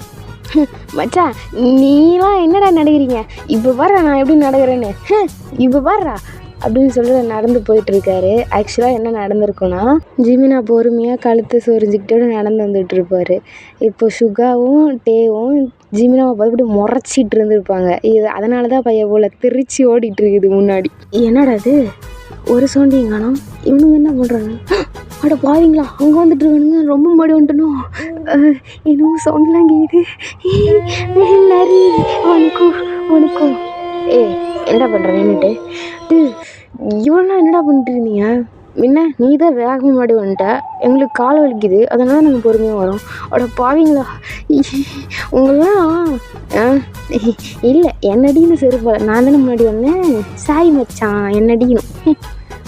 மச்சான். நீலாம் என்னடா நடக்கிறீங்க? இப்போ வர்றா நான் எப்படி நடக்கிறேன்னு. இப்போ வர்றா அப்படின்னு சொல்லி நடந்து போயிட்டுருக்காரு. ஆக்சுவலாக என்ன நடந்திருக்குன்னா, ஜிமினா பொறுமையாக கழுத்தை சொரிஞ்சிக்கிட்டே நடந்து வந்துட்டுருப்பார். இப்போ சுகாவும் டேவும் ஜிமினாவை பார்த்துட்டு முறைச்சிட்டு இருந்திருப்பாங்க. இது அதனால தான் பையன் போல் திருச்சி ஓடிட்டு இருக்குது முன்னாடி. என்னடா அது ஒரு சவுண்டையும் காணோம். இவனுங்க என்ன பண்ணுறாங்க? அட பாவீங்களா, அவங்க வந்துட்டு இருக்கானுங்க. ரொம்ப முன்னாடி வந்துட்டணும். இன்னும் சவுண்ட்லாம் கேட்குது. நரி வணக்கம் வணக்கம். என்னடா பண்ணுற நின்றுட்டு? இவெல்லாம் என்னடா பண்ணிட்டு இருந்தீங்க? முன்ன நீ தான் வேகமாக முன்னாடி வந்துட்ட. எங்களுக்கு கால் வலிக்குது, அதனால நாங்கள் பொறுமையாக வரோம். அட பாவீங்களா உங்களெலாம். இல்லை என்னடின்னு செருப்போல நான் தானே முன்னாடி வந்தேன். சாய் மச்சான் என்னடிக்கணும்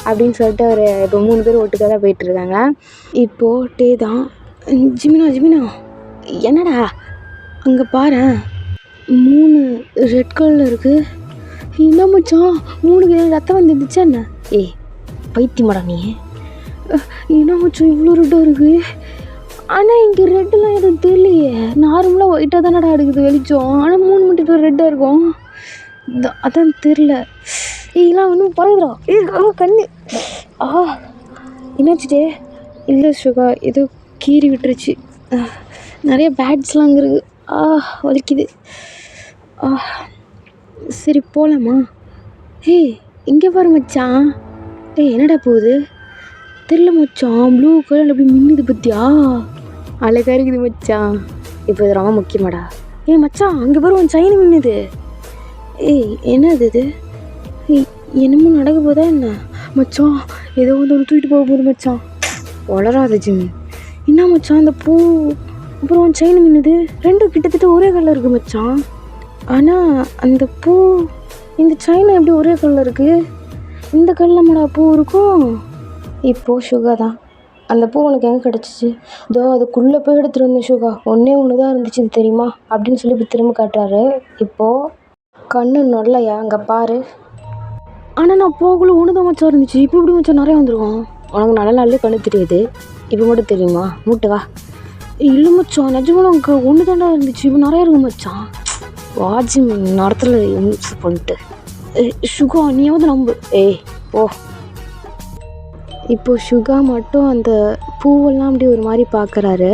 அப்படின்னு சொல்லிட்டு ஒரு இப்போ 3 பேர் ஒட்டுக்காக தான் போயிட்டுருக்காங்க. இப்போது டே தான். ஜிமினா ஜிமினா என்னடா அங்கே பாரு 3 ரெட் கலரில் இருக்குது. என்ன மச்சான் 3 ரத்தம் வந்துருந்துச்சா என்ன? பைத்தியமாடா நீ. என்ன மச்சான் இவ்வளோ ரெட்டாக இருக்குது? ஆனால் இங்கே ரெட்டெலாம் எதுவும் தெரியலையே. நார்மலாக ஒயிட்டாக தானடா எடுக்குது வெளிச்சம். ஆனால் 3 மட்டும் ரெட்டாக இருக்கும். அதான் தெரில. இதெல்லாம் இன்னும் பரவுதுடா. கண்ணு என்னாச்சுட்டே? இல்லை சுகா, ஏதோ கீறி விட்டுருச்சு. நிறைய பேட்ஸ்லாம் அங்கே இருக்குது. வலிக்குது. சரி போகலாமா? இங்கே பாரு மச்சான். என்னடா போகுது தெரில மச்சான். ப்ளூ கலர் அப்படி மின்னுது பற்றியா? அழகாக இருக்குது மச்சான். இப்போ இது ரொம்ப முக்கியமாடா. மச்சான் அங்கே பாரு உன் செயின் மின்னுது. என்னது இது? என்னமோ நடக்க போதா என்ன மச்சான்? ஏதோ வந்து ஒன்று தூக்கிட்டு போக போகுது மச்சான். வளராது ஜிம்மி. என்ன மச்சான் அந்த பூ அப்புறம் செயின் மின்னுது 2 கிட்டத்தட்ட ஒரே கலர் இருக்குது மச்சான். ஆனால் அந்த பூ இந்த செயின் எப்படி ஒரே கலர் இருக்குது? இந்த கல்லில் பூ இருக்கும். இப்போது சுகா தான். அந்த பூ உனக்கு எங்கே கிடச்சிச்சு? இதோ அதுக்குள்ளே போய் எடுத்துகிட்டு வந்தேன் சுகா. ஒன்று தான் இருந்துச்சுன்னு தெரியுமா அப்படின்னு சொல்லி இப்போ திரும்ப காட்டுறாரு. இப்போது கண்ணு நொல்லையா அங்கே பாரு. ஆனால் நான் போகக்குள்ள ஒன்று தான் மச்சான் இருந்துச்சு. இப்போ இப்படி மச்சான் நிறையா வந்துருவோம். உனக்கு நல்ல நாள்லேயே கண்ணு தெரியுது, இப்போ மட்டும் தெரியுமா? மூட்டு வா. இல்லை மச்சான் நிஜமான அங்கே ஒன்று தாண்டா இருந்துச்சு. இப்போ நிறையா இருக்கும் மச்சான். வாட்சி நேரத்தில் யூஸ் பண்ணிட்டு சுகா நீயாவது நம்பு. ஓ இப்போ சுகா மட்டும் அந்த பூவெல்லாம் அப்படி ஒரு மாதிரி பார்க்குறாரு.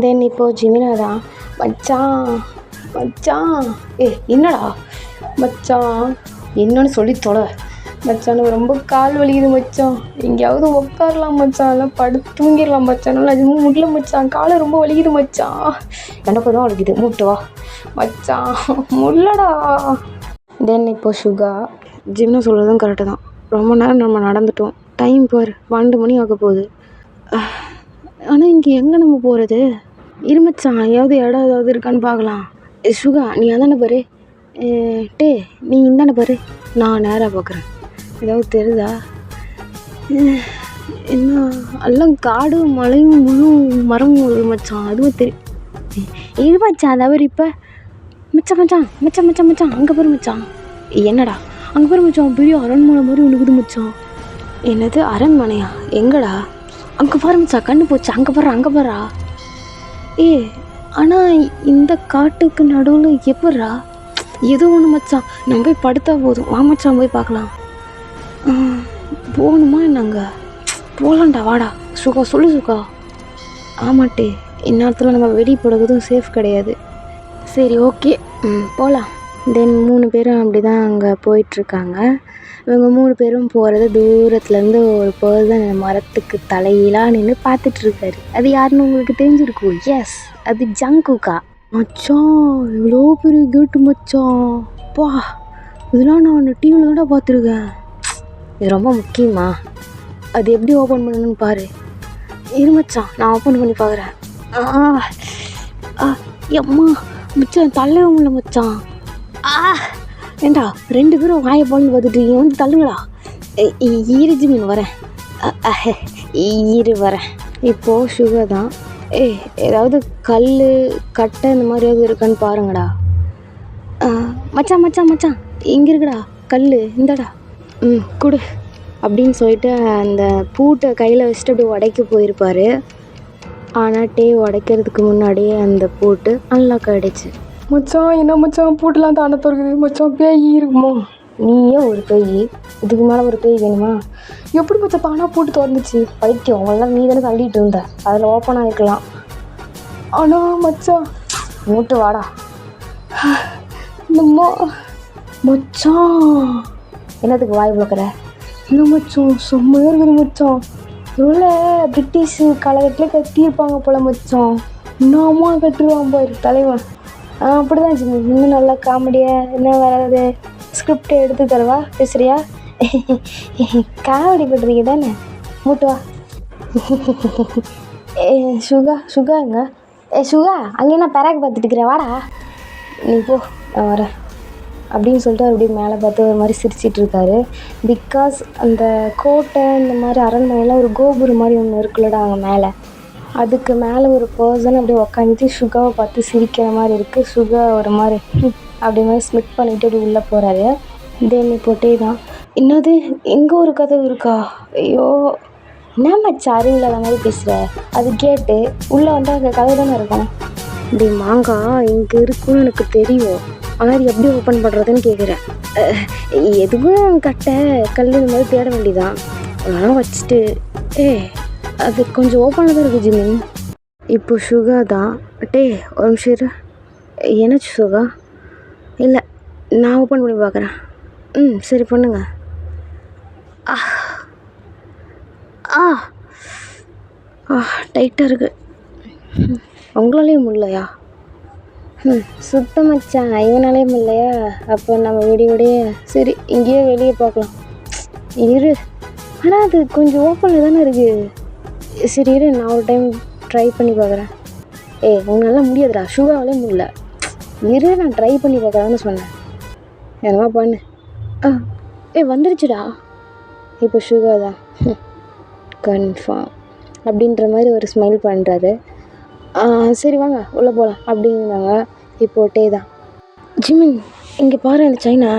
தென் இப்போது ஜிமினா தான். மச்சான் மச்சான் என்னடா மச்சான் என்னன்னு சொல்லி தொலை மச்சான். ரொம்ப கால் வலிக்குது மச்சான். எங்கேயாவது உட்காரலாம் மச்சான், இல்லை படுத்து தூங்கிடலாம் மச்சான். நல்லா அதுவும் முடியல மச்சான். காலை ரொம்ப வலிக்குது மச்சான். எனக்கு தான் வலிக்குது. மூட்டு வா மச்சான். முள்ளடா. தென் இப்போ சுகா ஜிம்னா சொல்கிறதும் கரெக்டு தான். ரொம்ப நேரம் நம்ம நடந்துட்டோம். டைம் பாரு 12 மணி ஆக போகுது. ஆனால் இங்கே எங்கே நம்ம போகிறது? இருமச்சான் ஏதாவது இடம் ஏதாவது இருக்கான்னு பார்க்கலாம். சுகா நீ அதானே பாரு. நீ இந்தானே பாரு. நான் நேராக பார்க்குறேன். ஏதாவது தெரியுதா? என்ன எல்லாம் காடு மலையும் முழு மரமும் ஒரு மச்சான். அதுவும் தெரியும். இது மச்சான் அதாவது இப்போ மச்சான் மச்சான் மச்சான் மச்சான் மச்சான் அங்கே பாரு மச்சான். என்னடா அங்கே பாரு மச்சான், பெரிய அரண்மனை மாதிரி ஒன்றுக்குது மச்சான். என்னது அரண்மனையா? எங்கடா? அங்கே பாரு மச்சான், கண்ணு போச்சு. அங்கே பாரு அங்கே பாரா. ஆனால் இந்த காட்டுக்கு நடுவில் எப்பட்றா? ஏதோ ஒன்று மச்சான். நம்ம போய் படுத்தா போதும். வா மச்சான் போய் பார்க்கலாம். போகணுமா என்னங்க? போகலான்டா வாடா. சுகா சொல்லு சுகா. ஆமாட்டே, இந்நேரத்தில் நம்ம வெடி போடுறதும் சேஃப் கிடையாது. சரி ஓகே, போகலாம். தென் 3 பேரும் அப்படி தான் அங்கே போயிட்டுருக்காங்க. இவங்க 3 பேரும் போகிறது தூரத்துலேருந்து ஒரு பர்சன் மரத்துக்கு தலையிலாக நின்று பார்த்துட்ருக்காரு. அது யாருன்னு உங்களுக்கு தெரிஞ்சிருக்கும். எஸ், அது ஜங்குக்கா. மச்சான் எவ்வளோ பெரிய கேட்டு மச்சான். பா, இதெல்லாம் நான் டிவியில் தான்டா பார்த்துருக்கேன். இது ரொம்ப முக்கியமா? அது எப்படி ஓப்பன் பண்ணணும்னு பாரு. இரு மச்சான், நான் ஓப்பன் பண்ணி பார்க்குறேன். எம்மா மச்சான், தள்ளவே முடியல மச்சான். ஏண்டா 2 பேரும் வாயை பால்னு பார்த்துட்டு வந்து தள்ளுங்களா. ஈரிஜி மீன் வரேன். வரேன். இப்போது சுகர் தான். ஏதாவது கல் கட்டை இந்த மாதிரி ஏதாவது இருக்கான்னு பாருங்கடா. மச்சான் மச்சான் மச்சான், இங்கே இருக்குடா கல், இந்தடா. கொடு அப்படின்னு சொல்லிட்டு அந்த பூட்டை கையில் வச்சுட்டு அப்படியே உடைக்க போயிருப்பார். ஆனால் உடைக்கிறதுக்கு முன்னாடியே அந்த பூட்டு அன்லாக் ஆகிடுச்சு. மச்சான் என்ன மச்சான், பூட்டெலாம் தாண்ட திறக்குது மச்சான். பேய் இருக்குமோ? நீயே ஒரு பேய், இதுக்கு மேலே ஒரு பேய் வேணுமா? எப்படி மச்சான் தானாக பூட்டு திறந்துச்சு? பைத்தியம், அவங்களாம் நீ தானே தள்ளிட்டு இருந்த, அதில் ஓப்பன் ஆகிருக்கலாம். ஆனால் மச்சான் மூட்டு வாடா. நம்ம மச்சான் என்னத்துக்கு வாய் பார்க்குற? இல்லை மச்சான், செம்மையாக இருக்குது மச்சான். இவ்வளோ பிரிட்டிஷ் காலகட்டத்தில் கட்டியிருப்பாங்க போல மச்சான். என்னம்மா கட்டுருவான் பாரு தலைவன். அப்படி தான் ஜிம்மி, இன்னும் நல்லா காமெடியாக என்ன வேறு ஸ்கிரிப்டை எடுத்து தரவா? பேசுகிறியா? காமெடி பண்ணுறீங்க தானே? மூட்டு வா. சுகாங்க. சுகா, அங்கே என்ன பெராக்கு பார்த்துட்டு இருக்கிற? வாடா நீ போ, நான் வரேன் அப்படின்னு சொல்லிட்டு அப்படியே மேலே பார்த்து ஒரு மாதிரி சிரிச்சிட்டு இருக்காரு. பிகாஸ் அந்த கோட்டை இந்த மாதிரி அரண்மனையில் ஒரு கோபுரம் மாதிரி ஒன்று இருக்குல்லடா அங்கே மேலே, அதுக்கு மேலே ஒரு பர்சன் அப்படியே உக்காந்துட்டு சுகாவை பார்த்து சிரிக்கிற மாதிரி இருக்குது. சுகா ஒரு மாதிரி அப்படி மாதிரி ஸ்மிட் பண்ணிவிட்டு அப்படி உள்ளே போகிறாரு. தென் போட்டே தான், என்னது எங்கே ஒரு கதவு இருக்கா? ஐயோ, என்ன மச்சா அறிவில்லாத மாதிரி பேசுகிற? அது கேட்டு உள்ளே வந்தால் அங்கே கதவு தானே இருக்கும். இப்படி மாங்காய் இங்கே இருக்குன்னு எனக்கு தெரியும், ஆனால் அது எப்படி ஓப்பன் பண்ணுறதுன்னு கேட்குறேன். எதுவும் கட்டை கல் இந்த மாதிரி தேட வேண்டியதான். அதெல்லாம் வச்சுட்டு அது கொஞ்சம் ஓப்பனில் தான் இருக்குது ஜிம்மி. இப்போ சுகா தான். ஒரு நிமிஷம் இரு. என்னாச்சு சுகா? இல்லை, நான் ஓப்பன் பண்ணி பார்க்குறேன். சரி பண்ணுங்க. டைட்டாக இருக்குது. உங்களாலேயும் முடியலையா? சுத்தம் மச்சான், இவனாலே முடியலையா? அப்போ நம்ம விடிய சரி இங்கேயே வெளியே பார்க்கலாம். இரு, ஆனால் அது கொஞ்சம் ஓப்பனில் தானே இருக்குது. சரி இரு, நான் ஒரு டைம் ட்ரை பண்ணி பார்க்குறேன். உங்களால் முடியாதுடா, சுகாவாலே முடியல. இரு, நான் ட்ரை பண்ணி பார்க்குறேன்னு சொன்னேன். என்னமா பண்ணு. வந்துருச்சுடா. இப்போ சுகா தான் கன்ஃபார்ம் அப்படின்ற மாதிரி ஒரு ஸ்மைல் பண்ணுறாரு. சரி வாங்க உள்ளே போகலாம் அப்படிங்கிறாங்க. இப்போ தான், ஜிமின் இங்கே பாரு அந்த சைனா.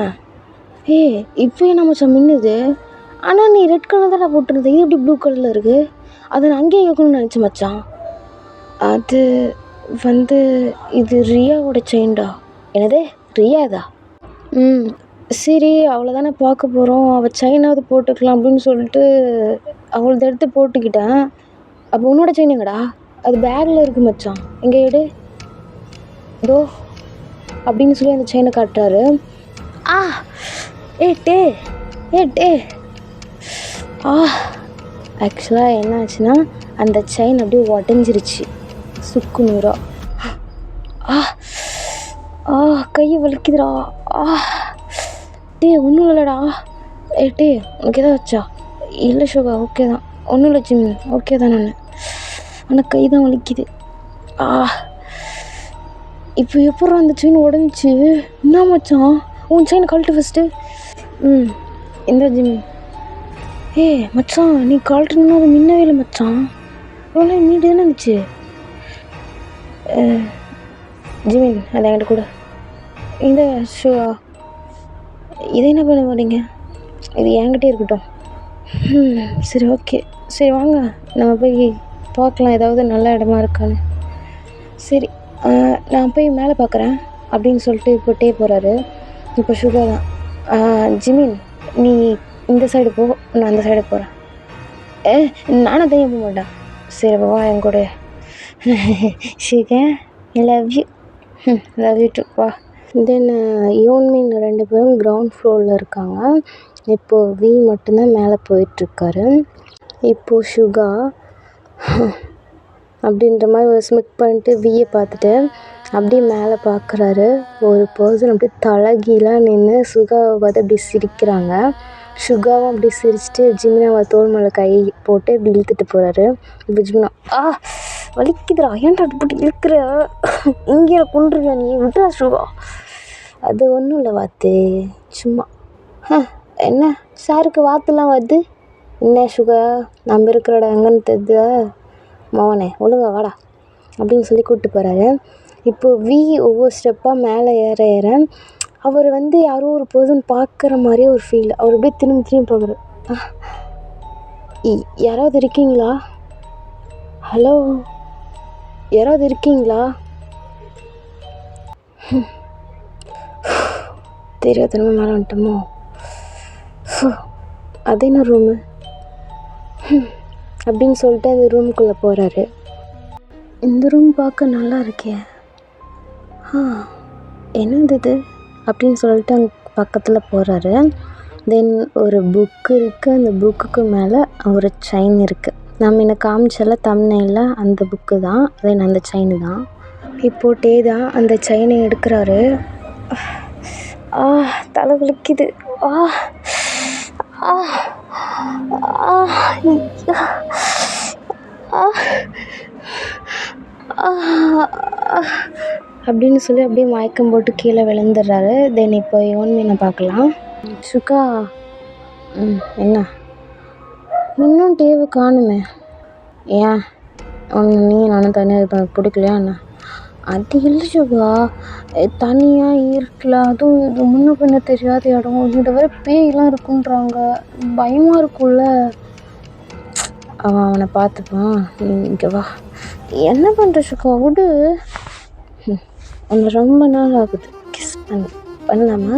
இப்போ என்ன மச்சான் மின்னுது? ஆனால் நீ ரெட் கலர் தான் போட்டிருந்த, இது எப்படி ப்ளூ கலரில் இருக்குது? அதை நான் அங்கேயே கேட்கணும்னு நினச்சேன் மச்சான். அது இது ரியாவோட செயின்டா. என்னது ரியாதா? சரி அவ்வளோதானே பார்க்க போகிறோம், அவள் செயினாவது போட்டுக்கலாம் அப்படின்னு சொல்லிட்டு அவளது எடுத்து போட்டுக்கிட்டேன். அப்போ உன்னோட செயின் எங்கடா? அது பேக்கில் இருக்குது மச்சான், எங்கே எடு இதோ அப்படின்னு சொல்லி அந்த செயினை காட்டுறாரு. டே ஆக்சுவலாக என்ன ஆச்சுன்னா அந்த செயின் அப்படியே உடஞ்சிருச்சு சுக்கு நூறா. கையை வலிக்குதுடா. ஒன்றும் இல்லைடா. உனக்கு எதாவது வச்சா? இல்லை சுகா, ஓகே தான், ஒன்றும் இல்லை ஜிம்மி, ஓகே தான். நான் ஆனால் கை தான் வலிக்குது. இப்போ எப்போ அந்த செயின் உடஞ்சிச்சு? என்ன மச்சான், உன் செயின் கழட்டு ஃபஸ்ட்டு. இந்த ஜிம்மி. மச்சான் நீ கழட்டணும்னா அது மின்னவே இல்லை மச்சான், எவ்வளோ நீட்டு தானே இருந்துச்சு. ஜிமின் அதை என்கிட்ட கூட. இந்த ஷூவா இதை என்ன பண்ண போகிறீங்க? இது என்கிட்டே இருக்கட்டும். சரி ஓகே, சரி வாங்க நம்ம போய் பார்க்கலாம் ஏதாவது நல்ல இடமா இருக்கான்னு. சரி நான் போய் மேலே பார்க்குறேன் அப்படின்னு சொல்லிட்டு போட்டே போகிறாரு. இப்போ சுகா தான், ஜிமின் நீ இந்த சைடு போ, நான் அந்த சைடு போகிறேன். நானும் தனியாக போக மாட்டேன். சரி வா என் கூட. சிகன் love you. Love you too. வா. தென் யோன்மின் 2 பேரும் கிரவுண்ட் ஃப்ளோரில் இருக்காங்க. இப்போது வி மட்டும்தான் மேலே போயிட்டுருக்காரு. இப்போது சுகா அப்படின்ற மாதிரி ஒரு ஸ்மிக் பண்ணிட்டு வியை பார்த்துட்டு அப்படியே மேலே பார்க்குறாரு. ஒரு பர்சன் அப்படியே தலகீழாக நின்று சுகாவை பார்த்து அப்படி சிரிக்கிறாங்க. சுகாவும் அப்படி சிரிச்சிட்டு ஜிமினாவை தோல் மேலே கை போட்டு இப்படி இழுத்துட்டு போகிறாரு. இப்போ ஜிமினா வலிக்குதுடா, ஏன்டா அது போட்டு இழுக்கிற, இங்கே கொண்டுருவியா நீ, விட்டா சுகா. அது ஒன்றும் இல்லை வாத்து, சும்மா. என்ன சாருக்கு வாத்துலாம் வருது? என்ன சுகா, நம்ம இருக்கிற இடம் எங்கன்னு தெரியுதா? மவனே ஒழுங்கா வாடா அப்படின்னு சொல்லி கூப்பிட்டு போகிறாரு. இப்போது வி ஒவ்வொரு ஸ்டெப்பாக மேலே ஏற அவர் யாரோ ஒரு பர்சன் பார்க்குற மாதிரியே ஒரு ஃபீல். அவர் அப்படியே திரும்பி பார்க்குறாரு. யாராவது இருக்கீங்களா? ஹலோ, யாராவது இருக்கீங்களா? தெரியாதனமா மேலே வந்துட்டோமோ. அது என்ன ரூமு அப்படின்னு சொல்லிட்டு அந்த ரூமுக்குள்ளே போகிறாரு. இந்த ரூம் பார்க்க நல்லா இருக்கே. என்னது இது அப்படின்னு சொல்லிட்டு அங்கே பக்கத்தில் போகிறாரு. தென் ஒரு புக்கு இருக்குது. அந்த புக்குக்கு மேலே ஒரு செயின் இருக்குது. நம்ம என்ன காமிச்சல தம்ப்நெயில்ல அந்த புக்கு தான். தென் அந்த செயின் தான். இப்போது டே தான் அந்த செயினை எடுக்கிறாரு. தலை வலிக்குது. அப்படின்னு சொல்லி அப்படியே மயக்கம் போட்டு கீழே விழுந்துடுறாரு. தென் இப்போ யோன்மினை பார்க்கலாம். சுகா, என்ன இன்னும் டேவை காணுமே? ஏன் நீ நானும் தனியாக இருக்க பிடிக்கலையா என்ன? அது இல்லை சுகா, தனியாக இருட்டில் அதுவும் இது முன்ன பின்ன தெரியாத இடம், இதை வர பேயெல்லாம் இருக்குன்றாங்க, பயமாக இருக்கும்ல. அவனை பார்த்துப்பான், இங்கே வா. என்ன பண்ணுற சுகா, விடு. உன்னை ரொம்ப நாள் ஆகுது கிஸ் பண்ணலாமா?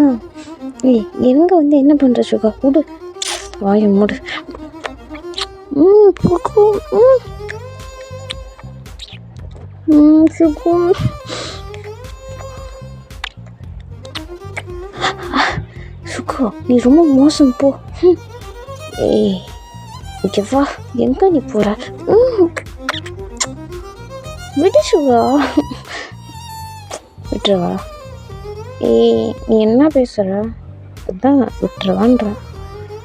எங்கே என்ன பண்ணுற சுகா, விடு. வாயை மூடு. சுகா சுகா, நீ ரொம்ப மோசம் போ. இங்கே வா. எங்கே நீ போகிற? விடு சுகா, விட்டுருவா. நீ என்ன பேசுகிற? அதுதான் விட்டுருவான்ற.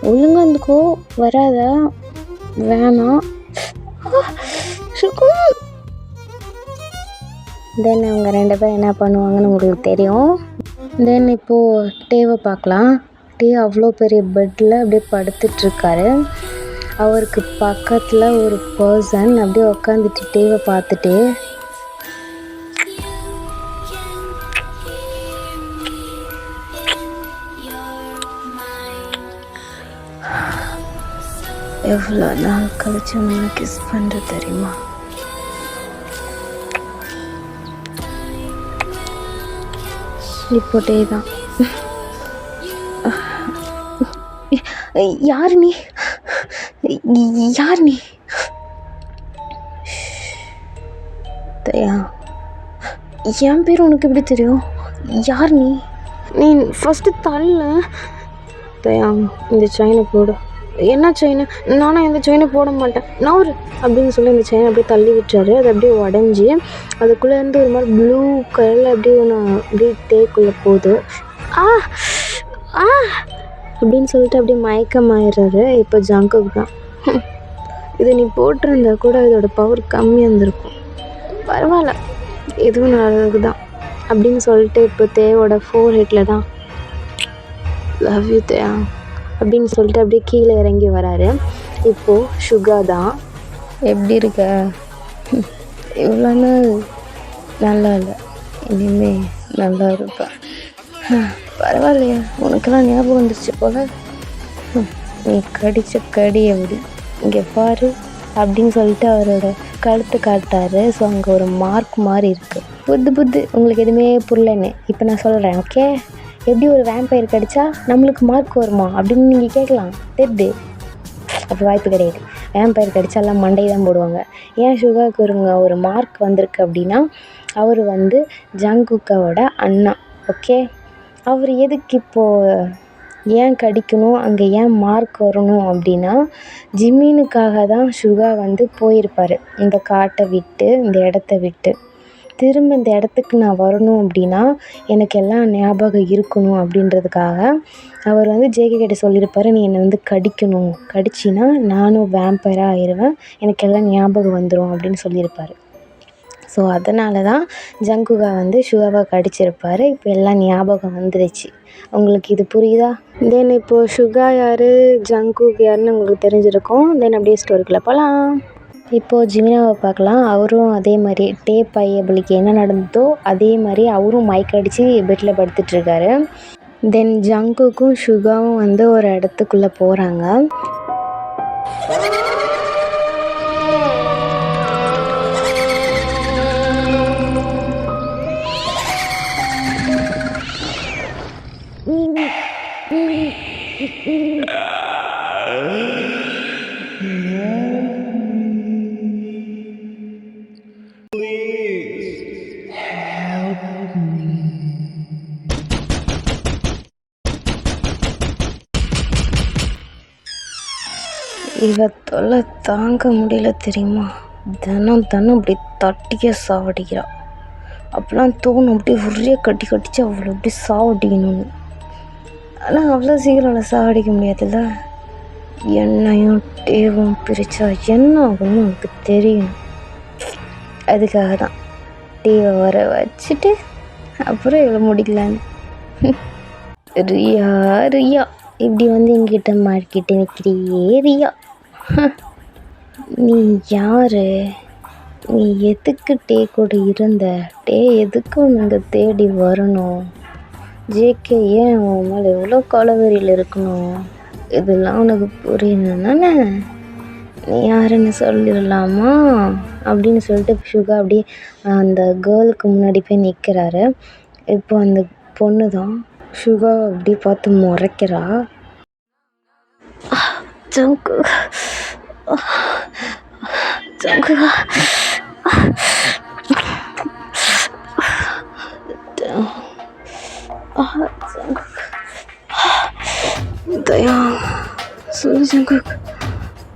ஒழுங்கா இருந்துக்கோ, வராத, வேணாம். சுகா. தென் அவங்க 2 பேரும் என்ன பண்ணுவாங்கன்னு உங்களுக்கு தெரியும். தென் இப்போது டேவை பார்க்கலாம். டே அவ்வளோ பெரிய பெட்டில் அப்படியே படுத்துட்ருக்காரு. அவருக்கு பக்கத்தில் ஒரு பர்சன் அப்படியே உக்காந்துட்டு டேவை பார்த்துட்டு எவ்வளோ நாள் கழிச்சு உன்னை கிஸ் பண்ணுற தெரியுமா? இப்போ டே தான். யார் நீ? யார் நீ? தயா, என் பேர் உனக்கு எப்படி தெரியும்? யார் நீ? நீ ஃபஸ்ட்டு தள்ள. தயா, இந்த செயினை போடு. என்ன செயின்? நானும் இந்த செயினை போட மாட்டேன், நவுறு அப்படின்னு சொல்லி இந்த செயினை அப்படியே தள்ளி விட்டுறாரு. அது அப்படியே உடஞ்சி அதுக்குள்ளேருந்து ஒரு மாதிரி ப்ளூ கலரில் அப்படியே ஒன்று அப்படியே டேக்குள்ளே போகுது. அப்படின்னு சொல்லிட்டு அப்படியே மயக்கமாயிடுறாரு. இப்போ ஜங்குக்கு தான். இது நீ போட்டிருந்தா கூட இதோட பவர் கம்மியாக இருந்திருக்கும், பரவாயில்ல, இதுவும் நல்லது தான் அப்படின்னு சொல்லிட்டு இப்போ தேவோட 4 ஹெட்டில் தான் லவ் யூ தேயா அப்படின்னு சொல்லிட்டு அப்படியே கீழே இறங்கி வராரு. இப்போது சுகா தான். எப்படி இருக்க? இவ்வளோ நாள் நல்லா இல்லை, இனிமே நல்லா இருப்பேன். பரவாயில்லையா, உனக்கெல்லாம் ஞாபகம் வந்துருச்சு போல. நீ கடித்த கடி எப்படி இங்கே பாரு அப்படின்னு சொல்லிட்டு அவரோட கழுத்து காட்டாரு. ஸோ அங்கே ஒரு மார்க் மாதிரி இருக்குது. புத்து உங்களுக்கு எதுவுமே புரியலன்னு இப்போ நான் சொல்கிறேன். ஓகே, எப்படி ஒரு வேம்பயர் கடிச்சா நம்மளுக்கு மார்க் வருமா அப்படின்னு நீங்கள் கேட்கலாம். தெரியுது, அப்போ வாய்ப்பு கிடையாது. வேம்பயர் கடிச்சாலாம் மண்டை தான் போடுவாங்க. ஏன் சுகாவுக்கு ஒரு மார்க் வந்திருக்கு அப்படின்னா, அவர் வந்து ஜங்குக்கோட அண்ணா. ஓகே, அவர் எதுக்கு இப்போது ஏன் கடிக்கணும், அங்கே ஏன் மார்க் வரணும் அப்படின்னா, ஜிமினுக்காக தான் சுகா வந்து போயிருப்பார் இந்த காட்டை விட்டு, இந்த இடத்த விட்டு. திரும்ப இந்த இடத்துக்கு நான் வரணும் அப்படின்னா எனக்கு எல்லாம் ஞாபகம் இருக்கணும் அப்படின்றதுக்காக அவர் வந்து ஜேகே கிட்ட சொல்லியிருப்பாரு, நீ என்னை வந்து கடிக்கணும், கடிச்சின்னா நானும் வேம்பயராக ஆயிடுவேன், எனக்கு எல்லாம் ஞாபகம் வந்துடும் அப்படின்னு சொல்லியிருப்பாரு. ஸோ அதனால தான் ஜங்குகா வந்து சுகாவை கடிச்சிருப்பார். இப்போ எல்லாம் ஞாபகம் வந்துடுச்சு. உங்களுக்கு இது புரியுதா? தென் இப்போது சுகா யார், ஜங்குக் யாருன்னு உங்களுக்கு தெரிஞ்சிருக்கும். தென் அப்படியே ஸ்டோரிக்குள்ளே போகலாம். இப்போது ஜிமினாவை பார்க்கலாம். அவரும் அதே மாதிரி டேப் பையபிளுக்கு என்ன நடந்ததோ அதே மாதிரி அவரும் மயக்கடிச்சு பெட்டில் படுத்துட்ருக்காரு. தென் ஜங்குக்கும் சுகாவும் வந்து ஒரு இடத்துக்குள்ளே போகிறாங்க. இவ தொல்லை தாங்க முடியல தெரியுமா? தினம் இப்படி தட்டிக்க சாவடிக்கிறா. அப்போலாம் தோணும் அப்படியே ஒரே கட்டிச்சு அவ்வளோ அப்படி சாவடிக்கணும்னு. ஆனால் அவ்வளோ சீக்கிரம் அவளை சாவடிக்க முடியாதுல்ல. என்னையும் டேவும் பிரித்தா என்ன ஆகும்னு எனக்கு தெரியும். அதுக்காக தான் டேவை வர வச்சுட்டு அப்புறம் இவ்வளோ முடிக்கலான்னு. ரியா ரியா இப்படி வந்து எங்கிட்ட மார்க்கிட்டு நிற்கிறியே ரியா, நீ யார்? நீ எதுக்கு டே கூட இருந்த? டே எதுக்கு உனக்கு தேடி வரணும்? ஜேகே ஏன் உன் மேலே எவ்வளோ கொலவெறியில் இருக்கணும்? இதெல்லாம் உனக்கு புரியணும்னானே நீ யாருன்னு சொல்லிடலாமா அப்படின்னு சொல்லிட்டு சுகா அப்படியே அந்த கேர்ளுக்கு முன்னாடி போய் நிற்கிறாரு. இப்போ அந்த பொண்ணு தான் சுகா அப்படி பார்த்து முறைக்கிறா. ஜங்கு ஜங்குகா தயா சொல்லு ஜங்குக்,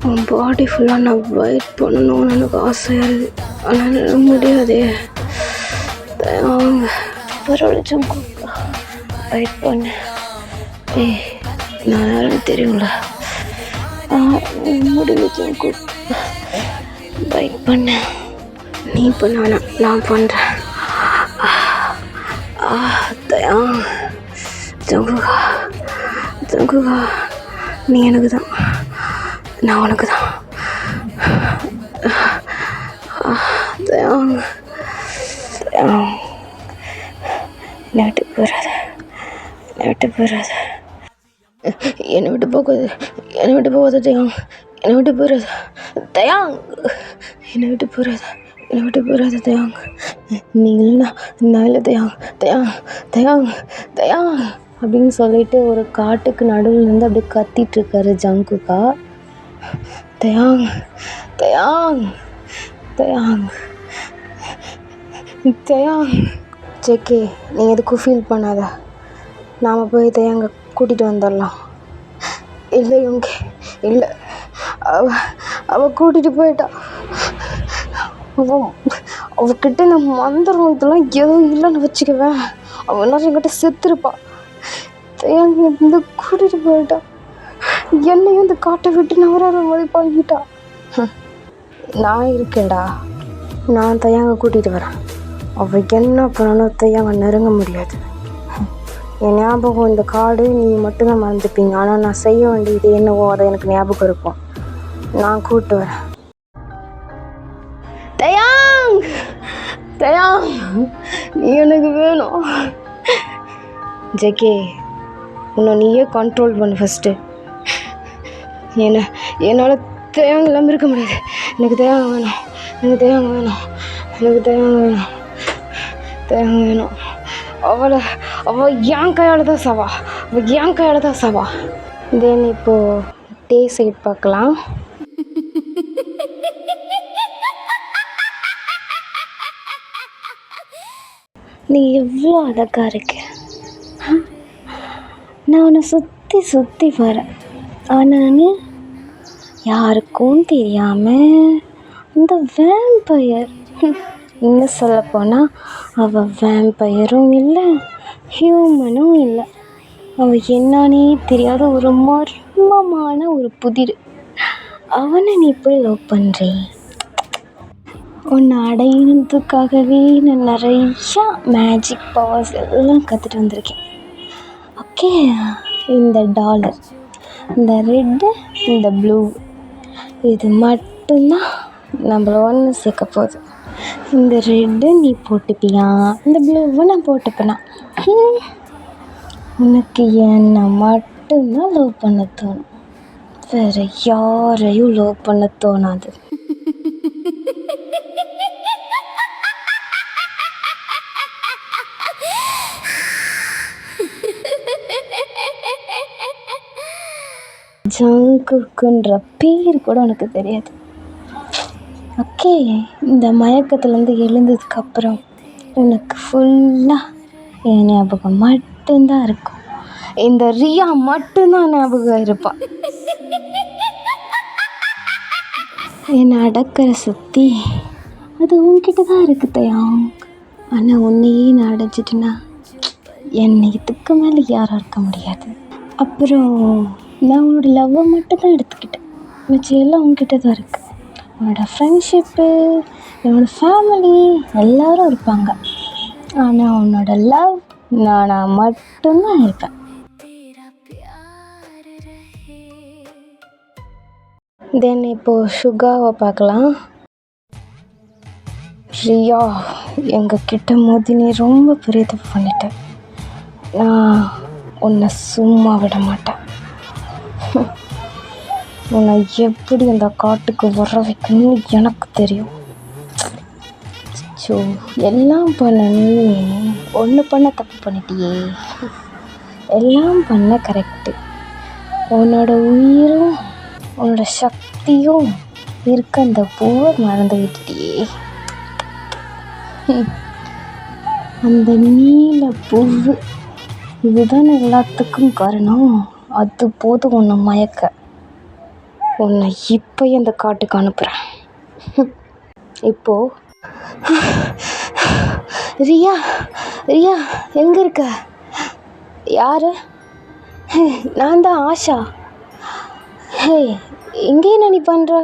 உன் பாடி ஃபுல்லாக நான் வெயிட் பண்ணணும்னு எனக்கு ஆசையாக இருக்குது, ஆனால் என்னால் முடியாதே. தயா பரவாயில்ல ஜங்குக், வெயிட் பண்ணு. நான் யாருன்னு தெரியுங்களா? முடியல ஜங்குக், வெயிட் பண்ணு. நீ பண்ண நான் பண்ணுறேன். தயா ஜங்குகா ஜங்குகா, நீ எனக்கு தான், நான் உனக்கு தான். தயா தயா, என்னை விட்டு போயிடாத, என்னை விட்டு போயிடாத, என்னை விட்டு போகாது, என்னை விட்டு போகாத தயா, என்னை விட்டு போயிடாத தயாங், என்னை விட்டு போயிடாத, என்னை விட்டு போயிடாத தயாங். நீங்கள் இல்லைனா நான் இல்லை தயாங், தயாங் தயாங் தயாங் அப்படின்னு சொல்லிட்டு ஒரு காட்டுக்கு நடுவில் இருந்து அப்படியே கத்திட்டுருக்காரு ஜங்குகா. தயாங் தயாங் தயாங் தயாங். ஜேகே, நீ எதுக்கும் ஃபீல் பண்ணாத, நாம் போய் தயாங்க கூட்டிகிட்டு வந்துடலாம். இல்லை இவங்க இல்லை, அவள் கூட்டிகிட்டு போயிட்டா. அவகிட்ட இந்த மந்திரம் இதெல்லாம் எதுவும் இல்லைன்னு வச்சுக்குவேன், அவள் எல்லாரும் என்கிட்ட செத்துருப்பா. தயாங்க இருந்து கூட்டிகிட்டு போயிட்டா, என்னையும் இந்த காட்டை விட்டு நவராத மாதிரி பழகிட்டா. நான் இருக்கேன்டா, நான் தயாங்க கூட்டிகிட்டு வரேன். அவள் என்ன பண்ணாலும் தயாங்க நெருங்க முடியாது. என் ஞாபகம் இந்த காடு நீ மட்டும்தான் மறந்துப்பீங்க, ஆனால் நான் செய்ய வேண்டியது என்னவோ அதை எனக்கு ஞாபகம் இருக்கும். நான் கூப்பிட்டு வரேன். தயாங் தயாங், நீ எனக்கு வேணும். ஜேகே, உன்னை நீயே கண்ட்ரோல் பண்ணு ஃபஸ்ட்டு. என்னால் தயாங்க இல்லாமல் இருக்க முடியாது. எனக்கு தயாங்க வேணும், எனக்கு தயாங்க வேணும், எனக்கு தயாங்க வேணும், தயாங்க வேணும். அவள் என் கையால் தான் சாவா, அவள் என் கையால் தான் சாவா. தென் இப்போது டே சைட் பார்க்கலாம். நீ எவ்வளோ அழகாக இருக்க. நான் உன்னை சுற்றி சுற்றி வரேன். ஆனால் நீ யாருக்கும் தெரியாமல் இந்த வேம்பயர், இன்னும் சொல்லப்போனால் அவள் வேம்பயரும் இல்லை, ஹியூமனும் இல்லை. அவள் என்னானே தெரியாத ஒரு மர்மமான ஒரு புதிர். அவனை நீ போய் லவ் பண்ணுறே. உன்னை அடையிறதுக்காகவே நான் நிறையா மேஜிக் பவர்ஸ் எல்லாம் கற்றுட்டு வந்திருக்கேன். ஓகே, இந்த டாலர், இந்த ரெட்டு, இந்த ப்ளூ, இது மட்டும்தான் நம்மள ஒன்று சேர்க்க போகுது. இந்த ரெட்டு நீ போட்டுப்பியா, இந்த ப்ளூவை நான் போட்டுப்பேனா? உனக்கு என்னை மட்டும்தான் லவ் பண்ண தோணும், வேறு யாரையும் லவ் பண்ண தோணாது. ஜங்குக்குன்ற பேர் கூட உனக்கு தெரியாது. ஓகே, இந்த மயக்கத்துலேருந்து எழுந்ததுக்கப்புறம் உனக்கு ஃபுல்லாக என் ஞாபகம் மட்டும்தான் இருக்கும். இந்த ரியா மட்டும்தான் ஞாபகம் இருப்பான். என்னை அடக்கிற சக்தி அது உன்கிட்ட தான் இருக்குது தயாங். ஆனால் உன்னையே நான் அடைஞ்சிட்டேன்னா என்னை இதுக்கு மேலே யாரும் இருக்க முடியாது. அப்புறம் நான் உன்னோட லவ்வை மட்டும்தான் எடுத்துக்கிட்டேன், மிச்சம் எல்லாம் உன்கிட்ட தான் இருக்குது. உன்னோட ஃப்ரெண்ட்ஷிப்பு, என்னோட ஃபேமிலி எல்லோரும் இருப்பாங்க. ஆனால் உன்னோட லவ் நான் மட்டும்தான் இருப்பேன். தென் இப்போது சுகாவை பார்க்கலாம். ரியா, எங்ககிட்ட மோதி நீ ரொம்ப பெரிய தப்பு பண்ணிட்ட. நான் உன்னை சும்மா விட மாட்டேன். உன்னை எப்படி அந்த காட்டுக்கு வர வைக்கணும்னு எனக்கு தெரியும். ஸோ எல்லாம் பண்ண நீ ஒன்று பண்ண தப்பு பண்ணிட்டியே, எல்லாம் பண்ண கரெக்டு. உன்னோட உயிரும் உன்னோட சக்தியும் இருக்க அந்த பூவை மறந்து விட்டுட்டியே. அந்த நீல பூவு இதுதான் எல்லாத்துக்கும் காரணம். அது போதும் உன்னை மயக்க. உன்னை இப்போயே அந்த காட்டுக்கு அனுப்புகிறேன். இப்போது ரியா, ரியா எங்கே இருக்க? யார்? நான் தான் ஆஷா. ஹே, எங்கே என்ன நீ பண்ணுற?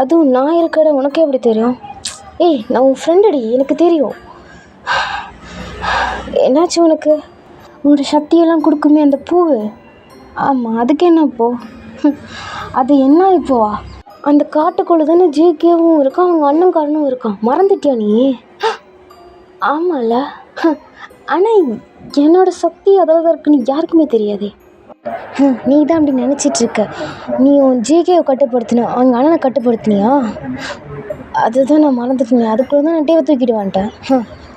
அதுவும் நான் இருக்கட உனக்கே எப்படி தெரியும்? ஏய், நான் உன் ஃப்ரெண்டுடி, எனக்கு தெரியும். என்னாச்சு உனக்கு? உன்னோட சக்தியெல்லாம் கொடுக்குமே அந்த பூவு. ஆமாம், அதுக்கு என்ன இப்போது? அது என்ன இப்போவா? அந்த காட்டுக்குள்ளே தானே ஜேகேவும் இருக்கான், அவங்க அண்ணன்காரனும் இருக்கான். மறந்துட்டியா நீ? ஆமாம்ல. ஆனால் என்னோடய சக்தி அதாவது இருக்குன்னு யாருக்குமே தெரியாதே. நீ தான் அப்படி நினச்சிட்ருக்க. நீ உன் ஜேகேவை கட்டுப்படுத்தின, அவங்க அண்ணனை கட்டுப்படுத்தினியா? அதுதான் நான் மறந்துட்டேன். அதுக்குள்ளே தான் நான் டேவை தூக்கிட்டு வந்துட்டேன்.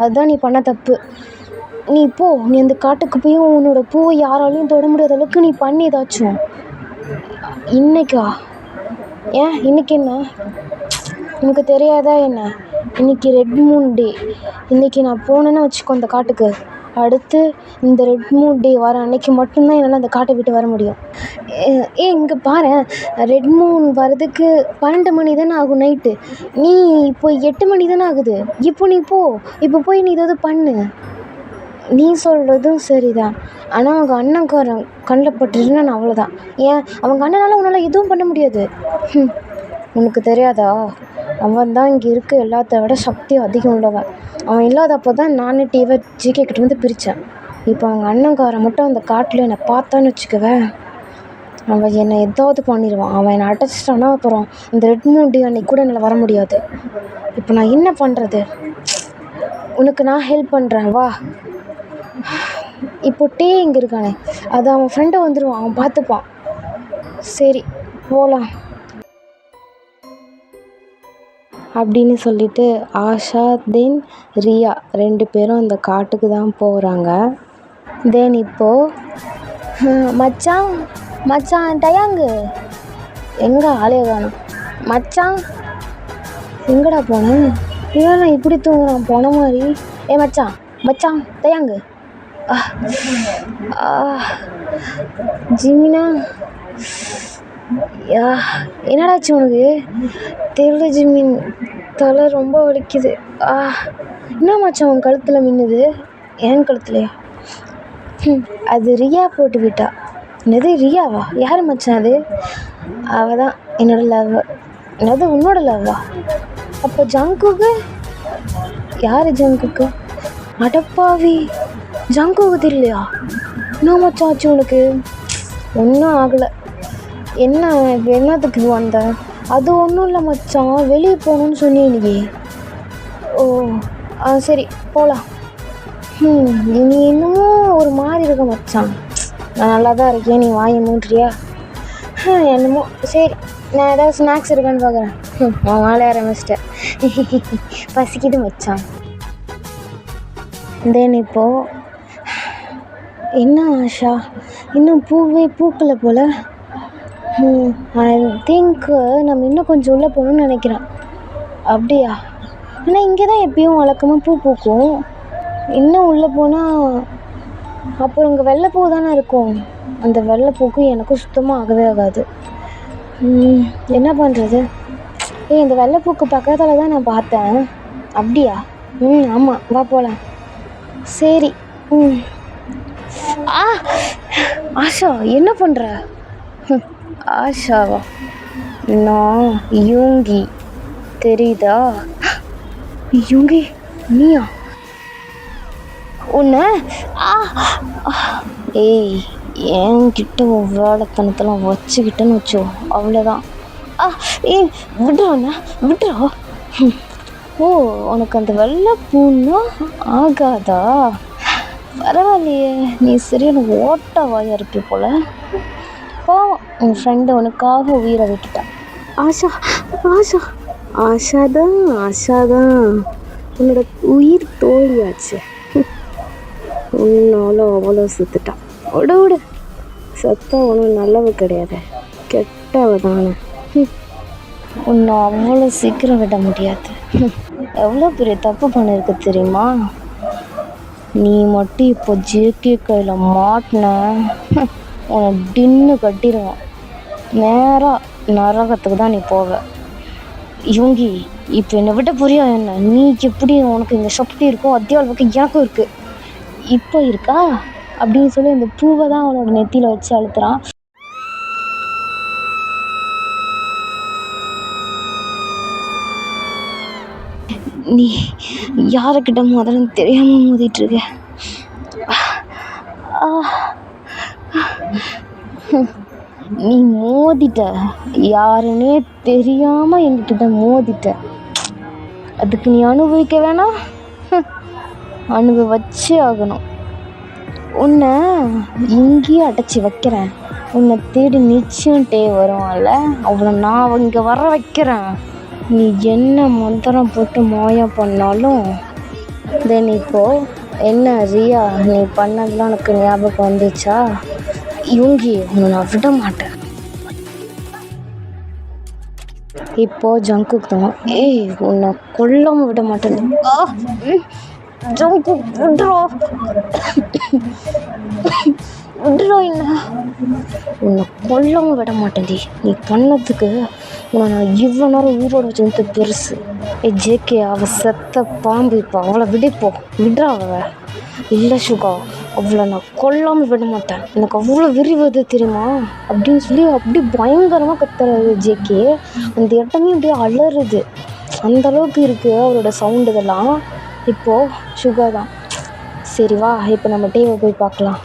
அதுதான் நீ பண்ண தப்பு. நீ போ, நீ அந்த காட்டுக்கு போய் உன்னோட பூவை யாராலையும் தொட முடியாத அளவுக்கு நீ பண்ணி ஏதாச்சும். இன்னைக்கா? ஏன் இன்னைக்கு என்ன உனக்கு தெரியாதா என்ன? இன்றைக்கி ரெட் மூன் டே. இன்றைக்கி நான் போனேன்னு வச்சுக்கோ அந்த காட்டுக்கு, அடுத்து இந்த ரெட் மூன் டே வர அன்னைக்கு மட்டும்தான் என்னால் அந்த காட்டை விட்டு வர முடியும். இங்கே பாரு, ரெட் மூன் வரதுக்கு 12 மணி தானே ஆகும் நைட்டு. நீ இப்போ 8 மணி தானே ஆகுது. இப்போ நீ போ, இப்போ போய் நீ ஏதாவது பண்ணு. நீ சொல்கிறதும் சரிதான். ஆனால் அவங்க அண்ணன்காரன் கண்ணில் பட்டுருன்னா நான் அவ்வளோதான். ஏன் அவங்க அண்ணனால் உன்னால் எதுவும் பண்ண முடியாது. உனக்கு தெரியாதா? அவன் தான் இங்கே இருக்க எல்லாத்த விட சக்தி அதிகம் உள்ளவன். அவன் இல்லாதப்போ தான் நானே டிவை ஜிகே கிட்ட வந்து பிரித்தேன். இப்போ அவங்க அண்ணன்காரன் மட்டும் அந்த காட்டில் என்னை பார்த்தான்னு வச்சுக்குவேன், அவன் என்னை ஏதாவது பண்ணிடுவான். அவன் என்னை அடைச்சிட்டான்னா அப்புறம் இந்த ரெட் மூன் டே அன்னைக்கு கூட என்னால் வர முடியாது. இப்போ நான் என்ன பண்ணுறது? உனக்கு நான் ஹெல்ப் பண்ணுறேன், வா. இப்போ டே இங்கே இருக்கானே, அது அவன் ஃப்ரெண்டை வந்துடுவான், அவன் பார்த்துப்பான். சரி போகலாம். அப்படின்னு சொல்லிட்டு ஆஷா தென் ரியா 2 பேரும் அந்த காட்டுக்கு தான் போகிறாங்க. தென் இப்போது மச்சான் மச்சான் டயாங்கு எங்கே ஆளே காணோம். மச்சான் எங்கடா போனேன்? இவன் இப்படி தூங்குறான் போன மாதிரி. மச்சான் மச்சான் டயாங்கு. ஜிமினா என்னடாச்சு உனக்கு? தெரியல ஜிமின், தலை ரொம்ப வலிக்குது. என்ன மச்சான் உன் கழுத்தில் மின்னுது? என் கழுத்துலையா? அது ரியா போட்டு விட்டா. என்னது ரியாவா? யார் மச்சான் அது? அவள் தான் என்னோட லவ். என்னது உன்னோட லவ்வா? அப்போ ஜங்குக்கு யார்? ஜங்குக்கு? அடப்பாவி, ஜங்குக்கு தெரியலையா? என்ன மச்சான் ஆச்சு உனக்கு? ஒன்றும் ஆகலை. என்ன இப்போ என்னத்துக்கு வந்த? அது ஒன்றும் இல்லை மச்சான், வெளியே போகணுன்னு சொன்னேன் இன்னைக்கு. ஓ சரி போகலாம். நீ இன்னமும் ஒரு மாதிரி இருக்க மச்சான். நான் நல்லா தான் இருக்கேன், நீ வாங்கி மூட்டுறியா? என்னமோ சரி, நான் ஏதாவது ஸ்நாக்ஸ் இருக்கான்னு பார்க்குறேன். உன் வேலையை ஆரம்பிச்சிட்டேன். பசிக்குது மச்சான். தென் இப்போது என்ன ஆஷா இன்னும் பூவே பூக்கலை போல். ஐ திங்க் நம்ம இன்னும் கொஞ்சம் உள்ளே போகணுன்னு நினைக்கிறேன். அப்படியா? ஆனால் இங்கே தான் எப்பயும் வழக்கமாக பூ பூக்கும். இன்னும் உள்ளே போனால் அப்புறம் இங்கே வெள்ளைப்பூ தானே இருக்கும். அந்த வெள்ளைப்பூக்கும் எனக்கும் சுத்தமாக ஆகவே ஆகாது. என்ன பண்ணுறது? இந்த வெள்ளைப்பூக்கு பக்கத்தில் தான் நான் பார்த்தேன். அப்படியா? ஆமாம், வா போகலாம். சரி. ஆஷா என்ன பண்ணுற? ஆஷாவா? நான் யூங்கி, தெரியுதா? யூங்கி நீயா? உன்ன என்கிட்ட உன் வேலைத்தனத்தெல்லாம் வச்சுக்கிட்டேன்னு வச்சோ, அவ்வளோதான். விட்றோண்ணா விட்றோ. ஓ, உனக்கு அந்த வெள்ளை பூன்னா ஆகாதா? பரவாயில்லையே, நீ சரியான ஓட்டவாயாக இருப்பி போல. உன் ஃப்ரெண்டு உனக்காக உயிரை விட்டுட்டான். ஆஷா ஆஷா ஆஷாதான் ஆஷாதான் உன்னோட உயிர் தோழியாச்சு. உன்னால அவ்வளோ செத்துட்டான். விடு, சத்தா ஒன்றும் நல்லவ கிடையாது, கெட்டவ தானே. உன்னை அவ்வளோ சீக்கிரம் விட முடியாது. எவ்வளோ பெரிய தப்பு பண்ணிருக்கு தெரியுமா? நீ மட்டும் இப்போ ஜேகே கையில் மாட்டின, உன்னை டின்னு கட்டிடுவான். நேராக நரகத்துக்கு தான் நீ போவ. யூங்கி, இப்போ என்னை விட புரியா என்ன? நீ எப்படி உனக்கு இந்த சக்தி இருக்கோ அதே அளவுக்கு எனக்கும் இருக்குது. இப்போ இருக்கா அப்படின்னு சொல்லி இந்த பூவை தான் அவனோட நெத்தியில் வச்சு அழுத்துறான். நீ யாருக்கிட்ட முதல்ல தெரியாமல் மோதிட்டுருக்க? நீ மோதிட்ட, யாருன்னே தெரியாமல் எங்ககிட்ட மோதிட்ட. அதுக்கு நீ அனுபவிக்க வேணாம், அனுபவிச்சே ஆகணும். உன்னை இங்கேயே அடைச்சி வைக்கிறேன். உன்னை தேடி நிச்சயம் வருவான்ல, அவளை நான் இங்கே வர வைக்கிறேன். நீ என்ன மந்திரம் போட்டு மாயம் பண்ணாலும். தென் இப்போது என்ன ரியா, நீ பண்ணதெல்லாம் உனக்கு ஞாபகம் வந்துச்சா? யூங்கி, உன்னை நான் விட மாட்டேன். இப்போது ஜங்குக்கு தான், உன்னை கொல்லாமல் விட மாட்டேன். ஜங்கு விட்றோ விட்றோ, என்ன உன்னை கொல்லாமல் விட மாட்டேன்டி. நீ பண்ணதுக்கு உன்னை நான் இவ்வளோ நேரம் உயிரோடு வச்சுருந்து பெருசு. ஜேகே, அவள் செத்த பாம்பு. இப்போ அவளை விடுப்போ, விட்றா அவ. இல்லை சுகா, அவளை நான் கொல்லாமல் விட மாட்டேன். எனக்கு அவ்வளோ விரிவது தெரியுமா அப்படின்னு சொல்லி அப்படியே பயங்கரமாக கத்துறது ஜேகே. அந்த இடமே அப்படியே அலறுது, அந்தளவுக்கு இருக்குது அவரோட சவுண்டு இதெல்லாம். இப்போது சுகா தான். சரி வா, இப்போ நம்ம டேவை போய் பார்க்கலாம்.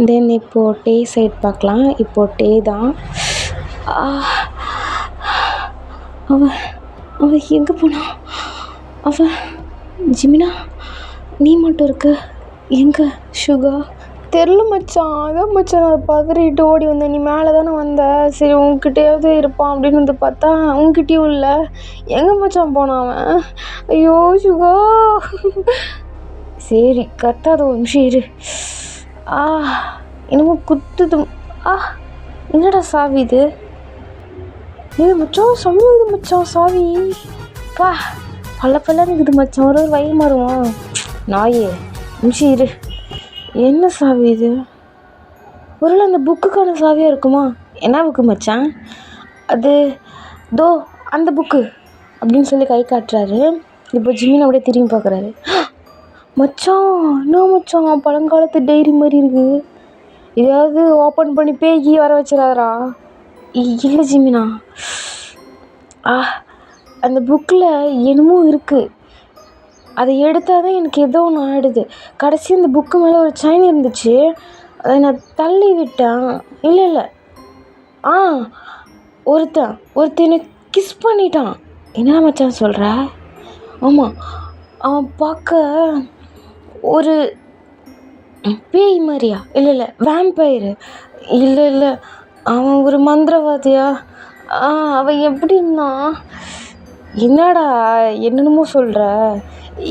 தென் இப்போது டே சைட் பார்க்கலாம். இப்போது டே தான். அவ எங்கே போனா? அவ ஜிமினா, நீ மட்டும் இருக்க எங்கே? சுகா தெரில மச்சான். அதான் மச்சான் நான் பதறிட்டு ஓடி வந்தேன். நீ மேலே தானே வந்த, சரி உன்கிட்டயாவது இருப்பான் அப்படின்னு வந்து பார்த்தா உன்கிட்டயும் இல்லை. எங்கே மச்சான் போனான் அவன்? ஐயோ சுகா. சரி கத்தாத ஒரு நிமிஷம் இரு. என்னமோ குத்துது. என்னடா சாவி இது? மச்சான் சமயம் மச்சான் சாவி. பல இருக்குது மச்சான். ஒரு வழி மாறுவான் நாயே. நிமிஷம் இரு. என்ன சாவி இது? ஒருவேளை அந்த புக்குக்கான சாவியாக இருக்குமா? என்ன புக்கு மச்சான்? அது தோ அந்த புக்கு அப்படின்னு சொல்லி கை காட்டுறாரு. இப்போ ஜிமின் அப்படியே திரும்பி பார்க்குறாரு. மச்சான் என்ன மச்சான் பழங்காலத்து டைரி மாதிரி இருக்குது. ஏதாவது ஓப்பன் பண்ணி பேக்கி வர வச்சிடாதரா? இல்லை ஜிமினா. அந்த புக்கில் என்னமோ இருக்குது. அதை எடுத்தால் தான் எனக்கு ஏதோ ஒன்று ஆகிடுது. கடைசி அந்த புக்கு மேலே ஒரு செயின் இருந்துச்சு, அதை நான் தள்ளி விட்டேன். இல்லை ஒருத்தனை கிஸ் பண்ணிட்டான். என்ன மச்சான் சொல்கிற? ஆமாம், அவன் பார்க்க ஒரு பேய் மாதிரியா? இல்லை வேம்பயரு. இல்லை அவன் ஒரு மந்திரவாதியா? அவன் எப்படின்னா, என்னடா என்னென்னமோ சொல்கிற?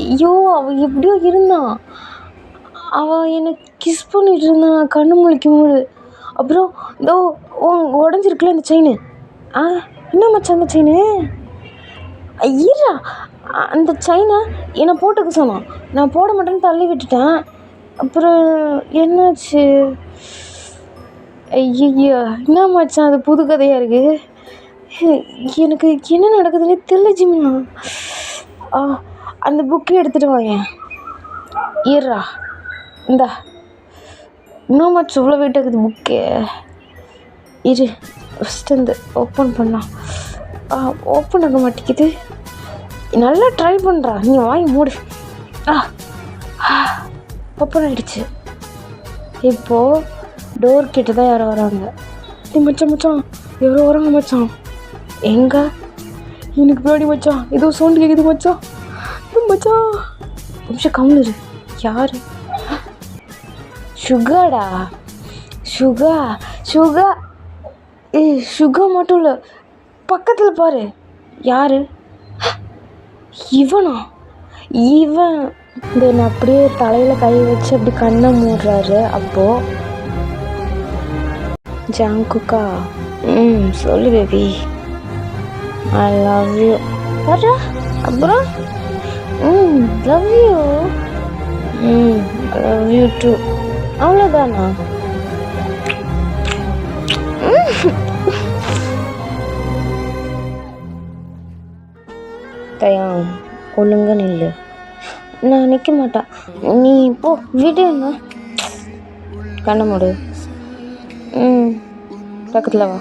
ஐயோ அவன் எப்படியோ இருந்தான். அவன் என்னை கிஸ் பண்ணிகிட்டு இருந்தான் நான் கண்ணு முழிக்கும் போது. அப்புறம் இதோ உடஞ்சிருக்குல்ல அந்த செயின். என்ன மச்சான் அந்த செயின்? ஐயா அந்த செயினை என்னை போட்டுக்க சொன்னான். நான் போட மாட்டேன்னு தள்ளி விட்டுட்டேன். அப்புறம் என்னாச்சு? ஐயோ என்ன மச்சான் அது புது கதையாக இருக்குது. எனக்கு என்ன நடக்குதுன்னே தெரியல ஜிமினா. அந்த புக்கை எடுத்துகிட்டு வாங்க. ஏறா இந்தா. இன்னும் மச்சான் இவ்வளோ வெயிட் ஆகுது புக்கே. இரு ஃபஸ்ட்டு வந்து ஓப்பன் பண்ணலாம். ஓப்பன் ஆக மாட்டேங்குது. நல்லா ட்ரை பண்ணுறா. நீ வாங்கி மூடு. ஓப்பன் ஆகிடுச்சு. இப்போது டோர் கிட்ட தான் யாரோ வராங்க. மச்சான் எவ்வளோ வராங்க மச்சான். எங்க? எனக்கு பின்னாடி மச்சான் ஏதோ சவுண்டு கேட்குது மச்சான். நிமிஷம் கம்முனு. யாரு? சுகாடா. சுகா. சுகா மட்டும் இல்லை, பக்கத்தில் பாரு. யாரு? இவனா? இவன் என்ன அப்படியே தலையில் கை வச்சு அப்படி கண்ணை மூடுறாரு. அப்போது ஜங்குக்கா சொல்லு பேபி, ஐ லவ் யூ. அப்புறம் love you. Love you too. அவ்வளோதானா? தயான் ஒழுங்கா நில்லு. நான் நிற்க மாட்டேன். நீ போ வீடு. என்ன கண்ணை மூடு. பக்கத்தில் வா.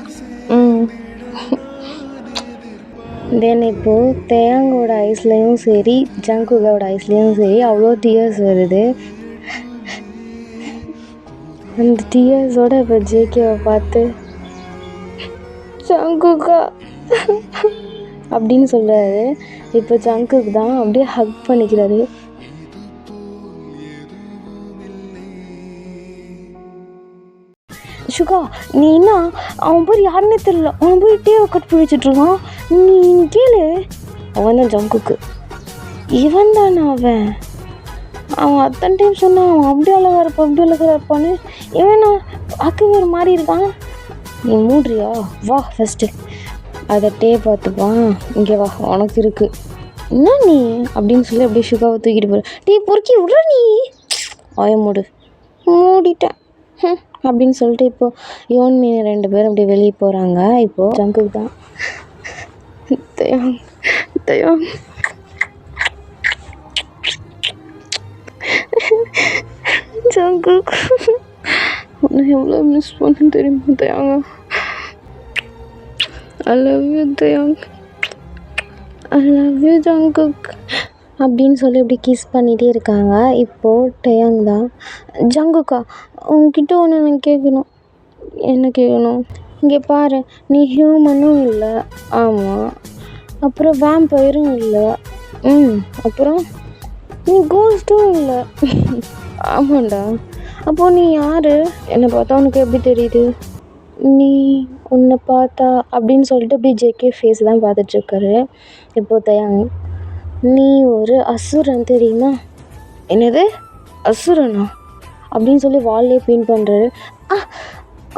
தென் இப்போது தேயாங்கோட ஐஸ்லேயும் சரி ஜங்குக்கோட ஐஸ்லேயும் சரி அவ்வளோ டியர்ஸ் வருது. அந்த டியர்ஸோட இப்போ ஜேகேவை பார்த்து ஜங்குக்கா அப்படின்னு சொல்கிறாரு. இப்போ ஜங்குக்கு தான் அப்படியே ஹக் பண்ணிக்கிறாரு. சுகா நீ என்ன, அவன் பேர் யாருன்னே தெரியல, அவன் போய் டேவை கட் பண்ணி வச்சுட்ருக்கான். நீ கேளு. அவன் தான் ஜங்குக்கு. இவன் தானே அவன் அத்தனை டைம் சொன்னான் அவன் அப்படி அழகாக இருப்பான்னு. இவன் அக்கு வேறு மாறி இருக்கான். நீ மூடுறியா? வா ஃபஸ்ட்டு அதை பார்த்துப்பான். இங்கே வா உனக்கு இருக்குது. என்ன நீ அப்படின்னு சொல்லி அப்படியே சுகாவை தூக்கிட்டு போகிற. பொறுக்கி விட்ற நீ. மூடிட்டேன் அப்படின்னு சொல்லிட்டு இப்போது யோன் மீன் 2 பேரும் அப்படியே வெளியே போகிறாங்க. இப்போது ஜங்குக்கு தான் தயாங் ஜங்குக் உன்னை எவ்வளோ மிஸ் பண்ண தெரியுமா தயாங்க. I love you Taeyang. I love you Jungkook அப்படின்னு சொல்லி இப்படி கிஸ் பண்ணிகிட்டே இருக்காங்க. இப்போது டயாங் தான் ஜங்குக்கா உங்ககிட்ட ஒன்று நான் கேட்கணும். என்ன கேட்கணும்? இங்கே பாரு, நீ ஹியூமனும் இல்லை. ஆமாம். அப்புறம் வேம்பயரும் இல்லை. அப்புறம் நீ கோஸ்ட்டும் இல்லை. ஆமாண்டா. அப்போது நீ யார்? என்னை பார்த்தா உனக்கு எப்படி தெரியுது? நீ உன்னை பார்த்தா அப்படின்னு சொல்லிட்டு அப்படி ஜேகே ஃபேஸ் தான் பார்த்துட்ருக்காரு. இப்போ தயாங், நீ ஒரு அசுரன் தெரியுமா? என்னது அசுரனா அப்படின்னு சொல்லி வால்லே பின் பண்ணுறாரு.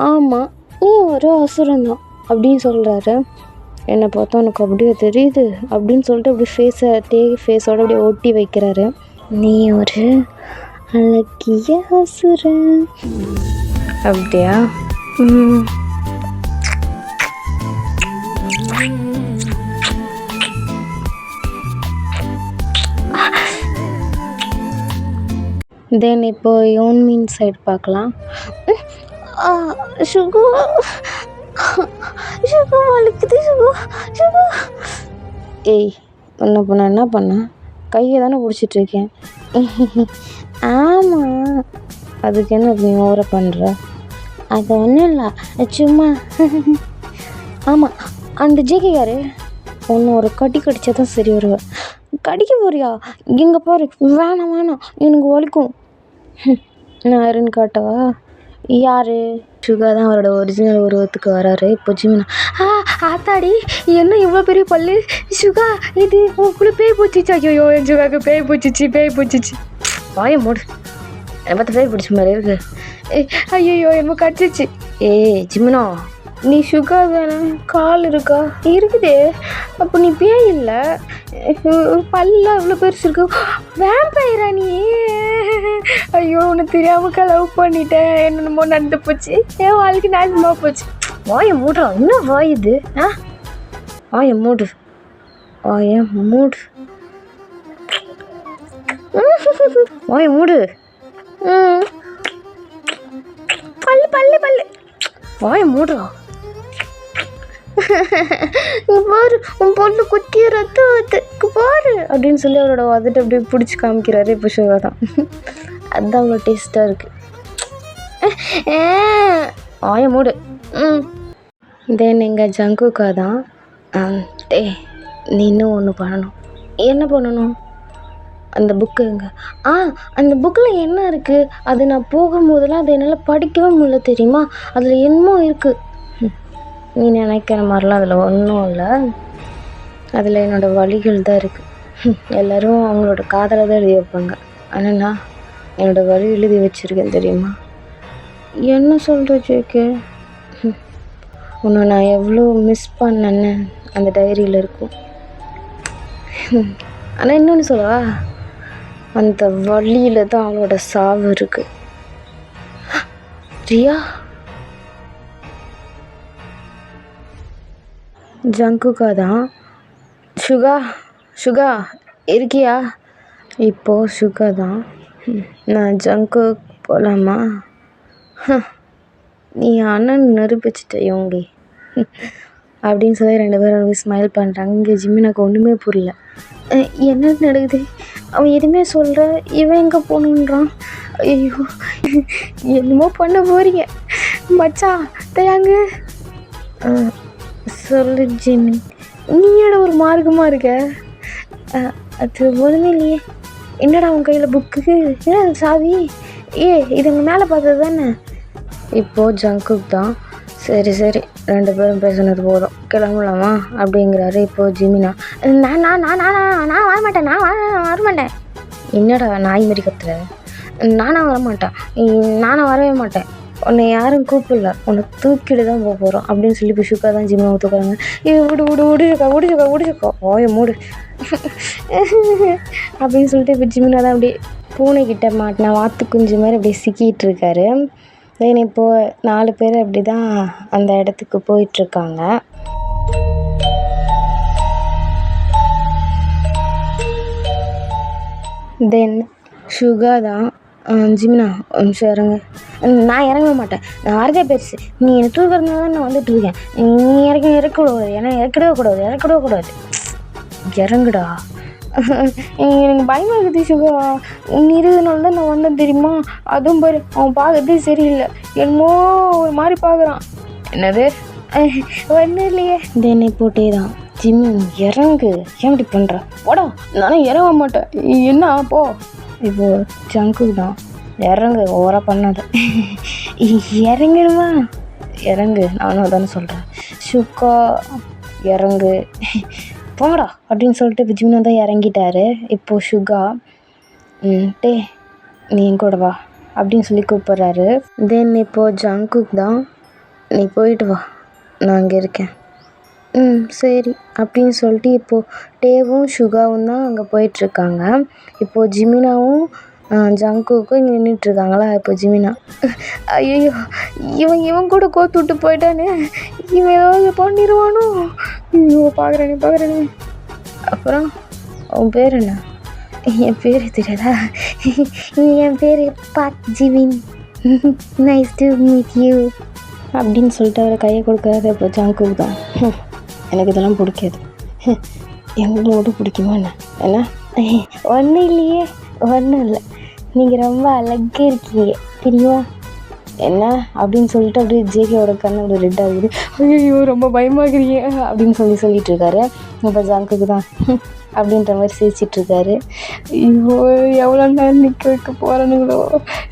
ஆமாம், நீ ஒரு அசுரன் தான் அப்படின்னு சொல்கிறாரு. என்னை பார்த்தா உனக்கு அப்படியே தெரியுது அப்படின்னு சொல்லிட்டு அப்படி ஃபேஸோட அப்படியே ஒட்டி வைக்கிறாரு. நீ ஒரு அழகிய அசுரன் அப்படியா? தென் இப்போ யோன்மின் சைடு பார்க்கலாம். சுகு சுகு வலிக்குது சுகு. ஏய், என்ன பண்ண? கையை தானே பிடிச்சிட்ருக்கேன். ஆமாம், அதுக்கு என்ன நீ ஓவர பண்ணுற? அது ஒன்றும் இல்லை, சும்மா. ஆமாம், அந்த ஜேகே யாரு? ஒன்று ஒரு கடிச்சா தான் சரி வருவேன். கடிக்க போறியா? இங்கே பாரு, வேணாம் எனக்கு வலிக்கும். நான் யாருன்னு காட்டவா? யார்? சுகா தான் அவரோட ஒரிஜினல் உருவத்துக்கு வராரு. இப்போ ஜிமினா, ஆத்தாடி என்ன இவ்வளோ பெரிய பல்லு சுகா, இது உங்களுக்குள்ளே பேய் பூச்சிச்சு. ஐயோ, என் சுகாவுக்கு பேய் பூச்சிச்சு. வாய மூடு, என்னை பார்த்து பேய் பிடிச்ச மாதிரி இருக்கு. ஐயோ, என்னமோ கடிச்சிச்சு. ஜிமினா, நீ சுகா தானே? கால் இருக்கா? இருக்குதே. அப்போ நீ பேய் இல்லை, பல்லாம் இவ்வளோ பெருசு இருக்கு. வேம்பயரா நீ? ஐயோ, உனக்கு தெரியாமல் லவ் பண்ணிட்டேன், என்னென்னமோ நடந்து போச்சு, என் வாழ்க்கை நாசமாக போச்சு. வாய மூடுறா, என்ன வாய் இது? வாய மூடு. வாய மூடு. பல்லு வாய மூடுறா. பாரு, உன் பொண்ணு குத்திய ரத்தம் பாரு அப்படின்னு சொல்லி அவரோட வந்துட்டு அப்படியே பிடிச்சி காமிக்கிறாரு. இப்போ சுகா தான், அதுதான் அவ்வளோ டேஸ்ட்டாக இருக்குது. ஆய மூடு. தென் எங்கள் ஜங்குக்கா தான், நீ இன்னும் ஒன்று பண்ணணும். என்ன பண்ணணும்? அந்த புக்கு எங்க? அந்த புக்கில் என்ன இருக்குது? அது நான் போகும்போதெல்லாம் அதை என்னால் படிக்கவே முடியல தெரியுமா? அதில் என்னமோ இருக்குது. நீ நினைக்கிற மாதிரிலாம் அதில் ஒன்றும் இல்லை, அதில் என்னோடய வலிகள் தான் இருக்குது. எல்லோரும் அவங்களோட காதலை தான் எழுதி வைப்பாங்க, ஆனால் நான் என்னோடய வலி எழுதி வச்சுருக்கேன் தெரியுமா? என்ன சொல்கிற ஜேகே? உன்னை நான் எவ்வளோ மிஸ் பண்ணேன்னு அந்த டைரியில் இருக்கும். ஆனால் இன்னொன்று சொல்லவா, அந்த வழியில் தான் அவளோட சாவு இருக்குது. ரியா, ஜங்குக்கா தான். சுகா இருக்கியா? இப்போது சுகா தான். நான் ஜங்கு போகலாமா? நீ அண்ணன் நிரூபிச்சிட்ட யோங்கி அப்படின்னு சொல்லி 2 பேரும் ஸ்மைல் பண்ணுறாங்க. இங்கே ஜிமினாக்கு ஒன்றுமே புரியல. என்ன நடக்குது? அவன் எதுவுமே சொல்கிற, இவன் எங்கே போகணுன்றான். ஐயோ, என்னமோ பண்ண போறீங்க மச்சான். தயாங்கு சொல்லு ஜிமி, நீயோட ஒரு மார்க்கமாக இருக்க. அது ஒன்றுமே இல்லையே. என்னடா உன் கையில் புக்கு? என்ன சாவி? இது உங்கள் மேலே பார்த்தது தானே? இப்போது ஜங்குக் தான், சரி 2 பேரும் பேசுனது போதும், கிளம்பலாமா அப்படிங்கிறாரு. இப்போது ஜிமினா, நான் வரமாட்டேன். என்னடா நாய் மாரி கத்துற? நானாக வரவே மாட்டேன். உன்னை யாரும் கூப்பிடல, உன்னை தூக்கிட்டு தான் போக போகிறோம் அப்படின்னு சொல்லி இப்போ சுகா தான் ஜிமினா தூக்குறாங்க. விடுச்சுக்கா ஓய மூடு அப்படின்னு சொல்லிட்டு இப்போ ஜிமினா தான் அப்படியே பூனைக்கிட்ட மாட்டினா வாத்து குஞ்சு மாதிரி அப்படியே சிக்கிட்டு இருக்காரு. தென் இப்போது 4 பேர் அப்படி தான் அந்த இடத்துக்கு போயிட்டுருக்காங்க. தென் சுகா தான், ஜிமினா நிமிஷம் இறங்க. நான் இறங்க மாட்டேன், நான் வரதே பெருசு. நீ என்னை தூக்கிறதுனால தான் நான் வந்துட்டு இருக்கேன். நீ இறக்கக்கூடாது, ஏன்னா இறக்கிடவே கூடாது. இறங்குடா. எனக்கு பயமாக இருக்குது சுகா. நீ இருக்கிறதுனால தான் நான் வந்தேன் தெரியுமா? அதுவும் பாரு, அவன் பார்க்கறதே சரியில்லை, என்னமோ ஒரு மாதிரி பார்க்குறான். என்னது? ஒன்றும் இல்லையே. தென்னை போட்டே தான், ஜிம்மி இறங்கு, ஏன் இப்படி பண்ணுற? போடா. நானும் இறங்க மாட்டேன். என்ன போ. இப்போது ஜங்கு தான், இறங்கு, ஓவராக பண்ணாத. இறங்கணுமா? இறங்கு, நானும் அதானே சொல்கிறேன். சுகா இறங்கு, போடா அப்படின்னு சொல்லிட்டு இப்போ ஜிமினா தான் இறங்கிட்டாரு. இப்போது சுகா டே நீ என் கூட வா அப்படின்னு சொல்லி கூப்பிட்றாரு. தென் இப்போது ஜங்குக் தான், நீ போயிட்டு வா, நான் அங்கே இருக்கேன். சரி அப்படின்னு சொல்லிட்டு இப்போது டேவும் சுகாவும் தான் அங்கே போயிட்டுருக்காங்க. இப்போது ஜிமினாவும் ஜங்குக்கும் இங்கே நின்றுட்டுருக்காங்களா. இப்போ ஜிமினா ஐயோ இவன் கூட கோத்து விட்டு போயிட்டானே, இவன் ஏதாவது பண்ணிடுவானோ, ஐயோ பார்க்குறேனே. அப்புறம் உன் பேர் என்ன? என் பேர் தெரியாதா? என் பேர் Park Jimin, nice to meet you அப்படின்னு சொல்லிட்டு அவரை கையை கொடுக்குறாரு. இப்போ ஜங்குக் தான், எனக்கு இதெல்லாம் பிடிக்காது. எங்களோட பிடிக்குமா என்ன? ஒன்றும் இல்லையே, ஒன்றும் இல்லை, நீங்கள் ரொம்ப அழகாக இருக்கீங்க தெரியுமா என்ன அப்படின்னு சொல்லிட்டு அப்படியே ஜேகேவோட கண்ணு அப்படி ரெட் ஆகுது. ஐயோ ரொம்ப பயமாகிறீங்க அப்படின்னு சொல்லிட்டு இருக்காரு. இப்போ ஜங்குக்கு தான் அப்படின்ற மாதிரி சிரிச்சிட்ருக்காரு. ஐயோ எவ்வளோ நேரம் நிற்க வைக்க போகிறானுங்களோ,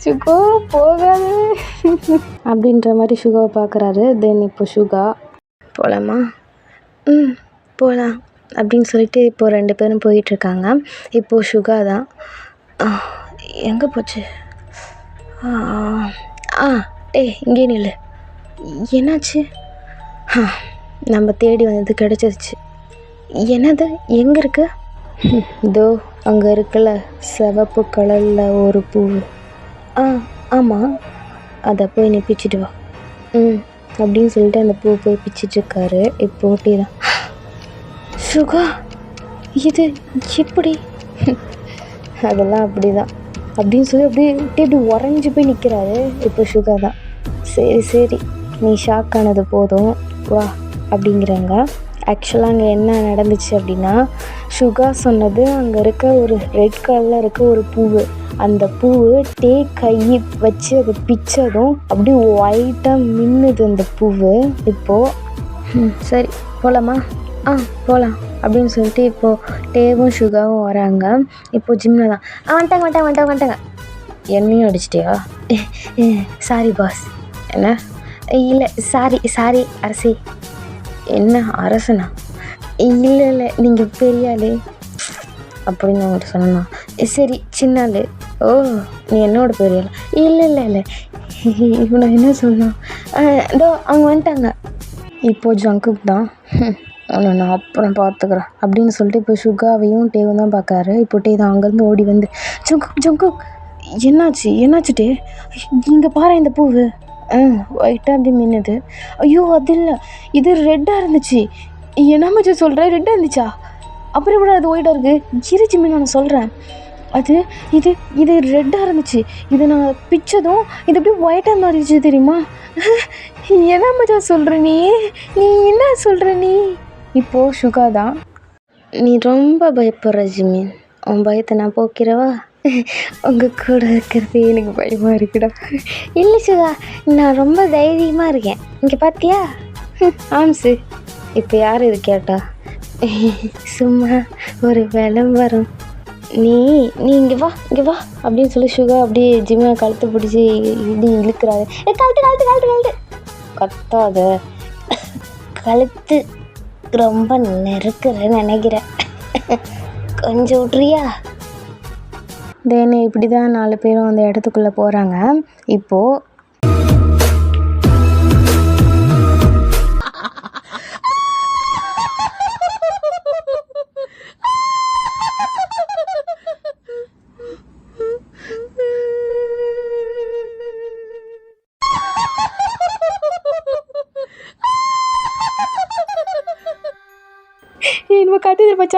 சுகா போகாது அப்படின்ற மாதிரி சுகாவை பார்க்குறாரு. தென் இப்போ சுகா போகலாமா? போகலாம் அப்படின்னு சொல்லிட்டு இப்போது 2 பேரும் போயிட்டுருக்காங்க. இப்போது சுகா தான் எங்கே போச்சு? இங்கே நில்லு, என்னாச்சு? நம்ம தேடி வந்தது கிடச்சிருச்சு. என்னது, எங்கே இருக்கு? இதோ அங்கே இருக்குல்ல, சிவப்பு கலரில் ஒரு பூ. ஆமாம், அதை போய் நீ பிச்சுட்டு வா. அப்படின்னு சொல்லிட்டு அந்த பூ போய் பிச்சிட்ருக்காரு. இப்போ டீ தான். சுகா இது எப்படி? அதெல்லாம் அப்படி தான் அப்படின்னு சொல்லி அப்படியே உறைஞ்சி போய் நிற்கிறாரு. இப்போ சுகா தான், சரி நீ ஷாக் ஆனது போதும் வா அப்படிங்கிறாங்க. ஆக்சுவலாக அங்கே என்ன நடந்துச்சு அப்படின்னா, சுகா சொன்னது அங்கே இருக்க ஒரு ரெட் கலரில் இருக்க ஒரு பூவு, அந்த பூவு கை வச்சு அதை பிச்சதும் அப்படியே ஒயிட்டாக மின்னுது அந்த பூவு. இப்போது சரி போகலாமா? போகலாம் அப்படின்னு சொல்லிட்டு இப்போது டேவும் சுகாவும் வராங்க. இப்போது ஜிம்னா தான் வந்துட்டாங்க. என்னையும் அடிச்சிட்டியா? Sorry boss. என்ன? இல்லை சாரி அரசி. என்ன அரசனா? இல்லை நீங்கள் பெரிய ஆள் அப்படின்னு அவங்கள்ட்ட சொன்னா. சரி சின்ன ஆள். ஓ நீ என்னோட பெரிய ஆள்? இல்லை இவனை என்ன சொல்லணும்? இதோ அவங்க வந்துட்டாங்க. இப்போது ஜங்குக் தான், நான் அப்புறம் பார்த்துக்குறேன் அப்படின்னு சொல்லிட்டு இப்போ சுகாவையும் டேவும் தான் பார்க்குறாரு. இப்போ டே தான் அங்கேருந்து ஓடி வந்து ஜங்குக் என்னாச்சு டே, இங்கே பாரு இந்த பூவு ஒயிட்டாக அப்படி மின்னுது. ஐயோ அது இல்லை, இது ரெட்டாக இருந்துச்சு. என்ன மச்சா சொல்கிறேன், ரெட்டாக இருந்துச்சா? அப்புறம் எப்படி அது ஒயிட்டாக இருக்குது? இருச்சு மீன் நான் சொல்கிறேன், அது இது ரெட்டாக இருந்துச்சு. இதை நான் பிச்சதும் இது அப்படியே ஒயிட்டாக மாறிடுச்சு தெரியுமா? என்ன மச்சா சொல்கிற நீ என்ன சொல்கிற நீ? இப்போது சுகா தான், நீ ரொம்ப பயப்படுற ஜிமின், உன் பயத்தை நான் போக்கிறவா? உங்கள் கூட இருக்கிறது எனக்கு பயமாக இருக்குடா. இல்லை சுகா, நான் ரொம்ப தைரியமாக இருக்கேன், இங்கே பார்த்தியா? ஆம்சு இப்போ யார் இது கேட்டா? சும்மா ஒரு விளம்பரம். நீ இங்கே வா அப்படின்னு சொல்லி சுகா அப்படியே ஜிம்மை கழுத்து பிடிச்சி இழுக்கிறாரு. கழுத்து கத்தாத, கழுத்து ரொம்ப நெருக்கிறேன்னு நினைக்கிறேன், கொஞ்சம் விட்றியா? தென் இப்படி தான் 4 பேரும் அந்த இடத்துக்குள்ளே போகிறாங்க. இப்போது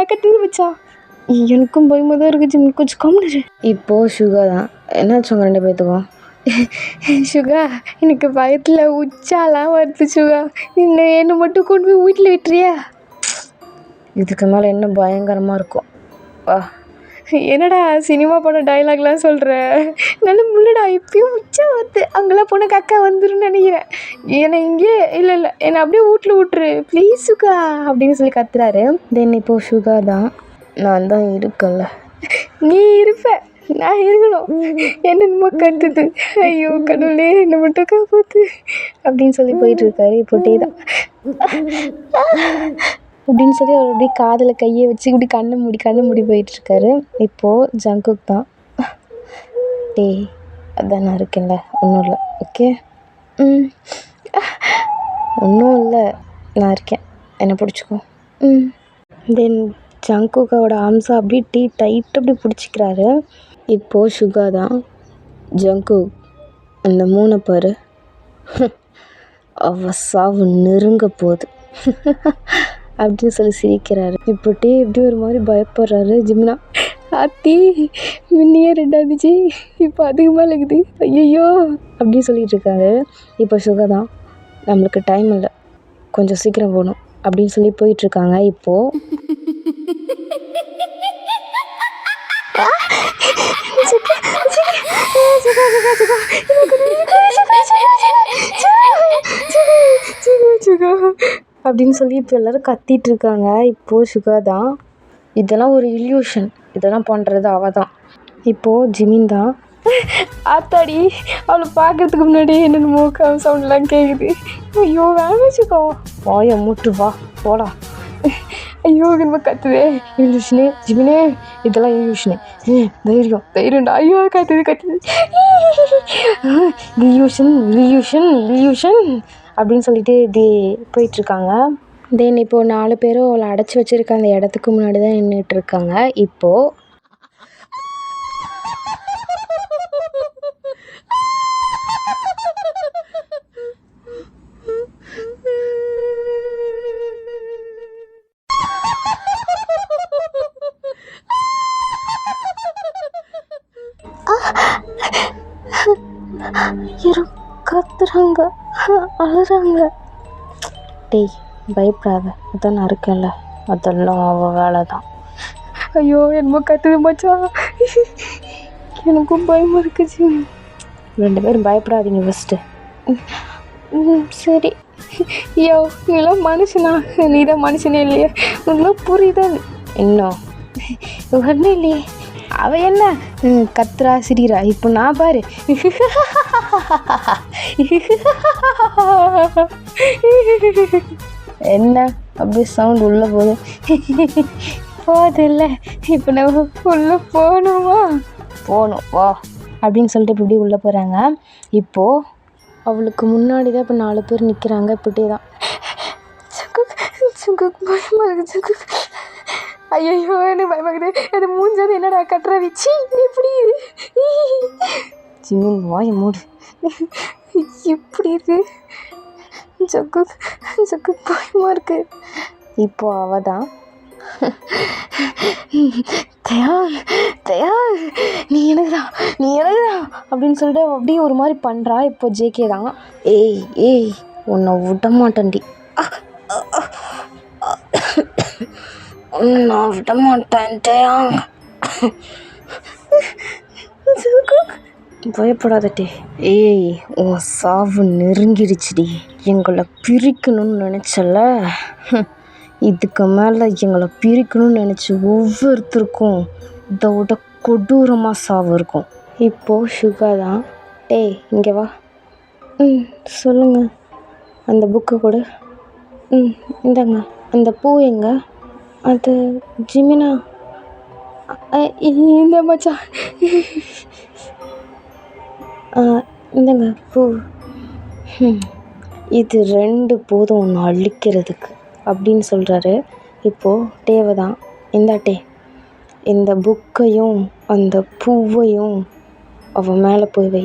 கத்துது மச்சா, எனக்கும் பயமாக தான் இருக்குது, கொஞ்சம் கம்மிடு. இப்போது சுகா தான், என்னாச்சு உங்கள் 2 பேர்த்துக்கும்? சுகா எனக்கு பயத்தில் உச்சாலாம் வருது சுகா, என்னை மட்டும் கொண்டு போய் வீட்டில் விட்டுறியா? இதுக்கு மேலே என்ன பயங்கரமாக இருக்கும் வா. என்னடா சினிமா போன டைலாக்லாம் சொல்கிற, நல்ல முள்ளடா, இப்பயும் உச்சா வருது, அங்கெல்லாம் போன கக்கா வந்துருன்னு நினைக்கிறேன், என்னை இங்கே இல்லை என்னை அப்படியே வீட்டில் விட்டுரு ப்ளீஸ் சுகா அப்படின்னு சொல்லி கத்துறாரு. தென் இப்போது சுகா தான், நான் தான் இருக்கல, நீ இருப்ப நான் இருக்கணும், என்னென்னமோ கத்துது, ஐயோ கடவுளே என்னை மட்டும் காப்பாத்து அப்படின்னு சொல்லி போயிட்டு இருக்காரு. இப்போ டே தான் அப்படின்னு சொல்லி அவர் அப்படியே காதில் கையை வச்சு இப்படி கண்ணை மூடி போயிட்டுருக்காரு. இப்போது ஜங்குக் தான், டே அதான் நான் இருக்கேன்ல, ஒன்றும் இல்லை, ஓகே, ஒன்றும் இல்லை, நான் இருக்கேன், என்னை பிடிச்சிக்கோ. தென் ஜங்குக்கோட ஆம்ஸை அப்படியே டைட் அப்படி பிடிச்சிக்கிறாரு. இப்போது சுகா தான், ஜங்குக் அந்த மூணை பாரு, அவ சாவு நெருங்க போகுது அப்படின்னு சொல்லி சிரிக்கிறாரு. இப்போ டே எப்படி ஒரு மாதிரி பயப்படுறாரு. ஜிமினா, ஆத்தி முன்னையே 2 இப்போ அதிகமாக இருக்குது, ஐயோ அப்படின்னு சொல்லிட்டு இருக்காரு. இப்போ சுகா தான், நம்மளுக்கு டைம் இல்லை, கொஞ்சம் சீக்கிரம் போகணும் அப்படின்னு சொல்லி போயிட்டுருக்காங்க. இப்போது அப்படின்னு சொல்லி இப்போ எல்லோரும் கத்திட்டு இருக்காங்க. இப்போது சுகா தான், இதெல்லாம் ஒரு இல்யூஷன், இதெல்லாம் பண்ணுறது அவ தான். இப்போது ஜிமின் தான், ஆத்தாடி அவளை பார்க்கறதுக்கு முன்னாடி என்னென்னமோ சவுண்ட்லாம் கேட்குது, ஐயோ வேணாம் சுகா, வாயை மூட்டு வா போலாம், ஐயோ நம்ம கத்துதே, இல்யூஷனு ஜிமினே, இதெல்லாம் இல்யூஷனு, தைரியம்டா, ஐயோ கத்துது இல்யூஷன் அப்படின்னு சொல்லிட்டு இப்படி போயிட்டுருக்காங்க. தென் இப்போது 4 பேரும் அவளை அடைச்சி வச்சுருக்க அந்த இடத்துக்கு முன்னாடி தான் நின்றுட்டு இருக்காங்க. இப்போது யாரும் கத்துறாங்க, அழுறாங்க. டேய் பயப்படாத, அதான் நான் இருக்கேன்ல, அதெல்லாம் அவள் வேலை தான். ஐயோ என்னமோ கத்துது மச்சான், எனக்கும் பயமாக இருக்குச்சு. 2 பேரும் பயப்படாதீங்க ஃபஸ்ட்டு. சரி. ஐயோ நீலாம் மனுஷனா? நீ தான் மனுஷனே இல்லையே, உனக்குலாம் புரியுதா? இன்னும் ஒன்றும் இல்லையே. அவ என்ன கத்துறா சிரிக்கிறா, இப்போ நான் பாரு என்ன அப்படியே சவுண்ட் உள்ள போகுது இல்லை, இப்போ நம்ம உள்ள போகணும் வா அப்படின்னு சொல்லிட்டு இப்படி உள்ளே போகிறாங்க. இப்போது அவளுக்கு முன்னாடி தான் இப்போ 4 பேர் நிற்கிறாங்க. இப்படியே தான் பயமாக இருக்குது, ஐயோ எனக்கு பயமாக்குது, அது மூஞ்சாது என்னடா கட்டுற வச்சு எப்படி ஜிமின் வாயை மூடு, எப்படி இருக்கு ஜக்கு பயமாக இருக்கு. இப்போ அவ தான், தயா நீ எனக்குதான் அப்படின்னு சொல்லிட்டு அப்படியே ஒரு மாதிரி பண்ணுறா. இப்போ ஜேகே தான், ஏய் உன்னை விட மாட்டேன்டி, நான் விட மாட்டேன் தயா, பயப்படாதே, ஏய் உன் சாவு நெருங்கிடுச்சுடி, எங்களை பிரிக்கணும்னு நினச்சல, இதுக்கு மேலே எங்களை பிரிக்கணும்னு நினச்சி ஒவ்வொருத்தருக்கும் இதோட கொடூரமாக சாவு இருக்கும். இப்போது சுகா தான், டேய் இங்கே வா, சொல்லுங்க, அந்த புக்கு கொடு, இந்தாங்க, அந்த பூ எங்க, அது ஜிமினா, இந்த மச்சான், இந்தங்க பூ, இது 2 போதும் ஒன்று அழிக்கிறதுக்கு அப்படின்னு சொல்கிறாரு. இப்போது டேவை தான், டே இந்த புக்கையும் அந்த பூவையும் அவன் மேலே போய் வை.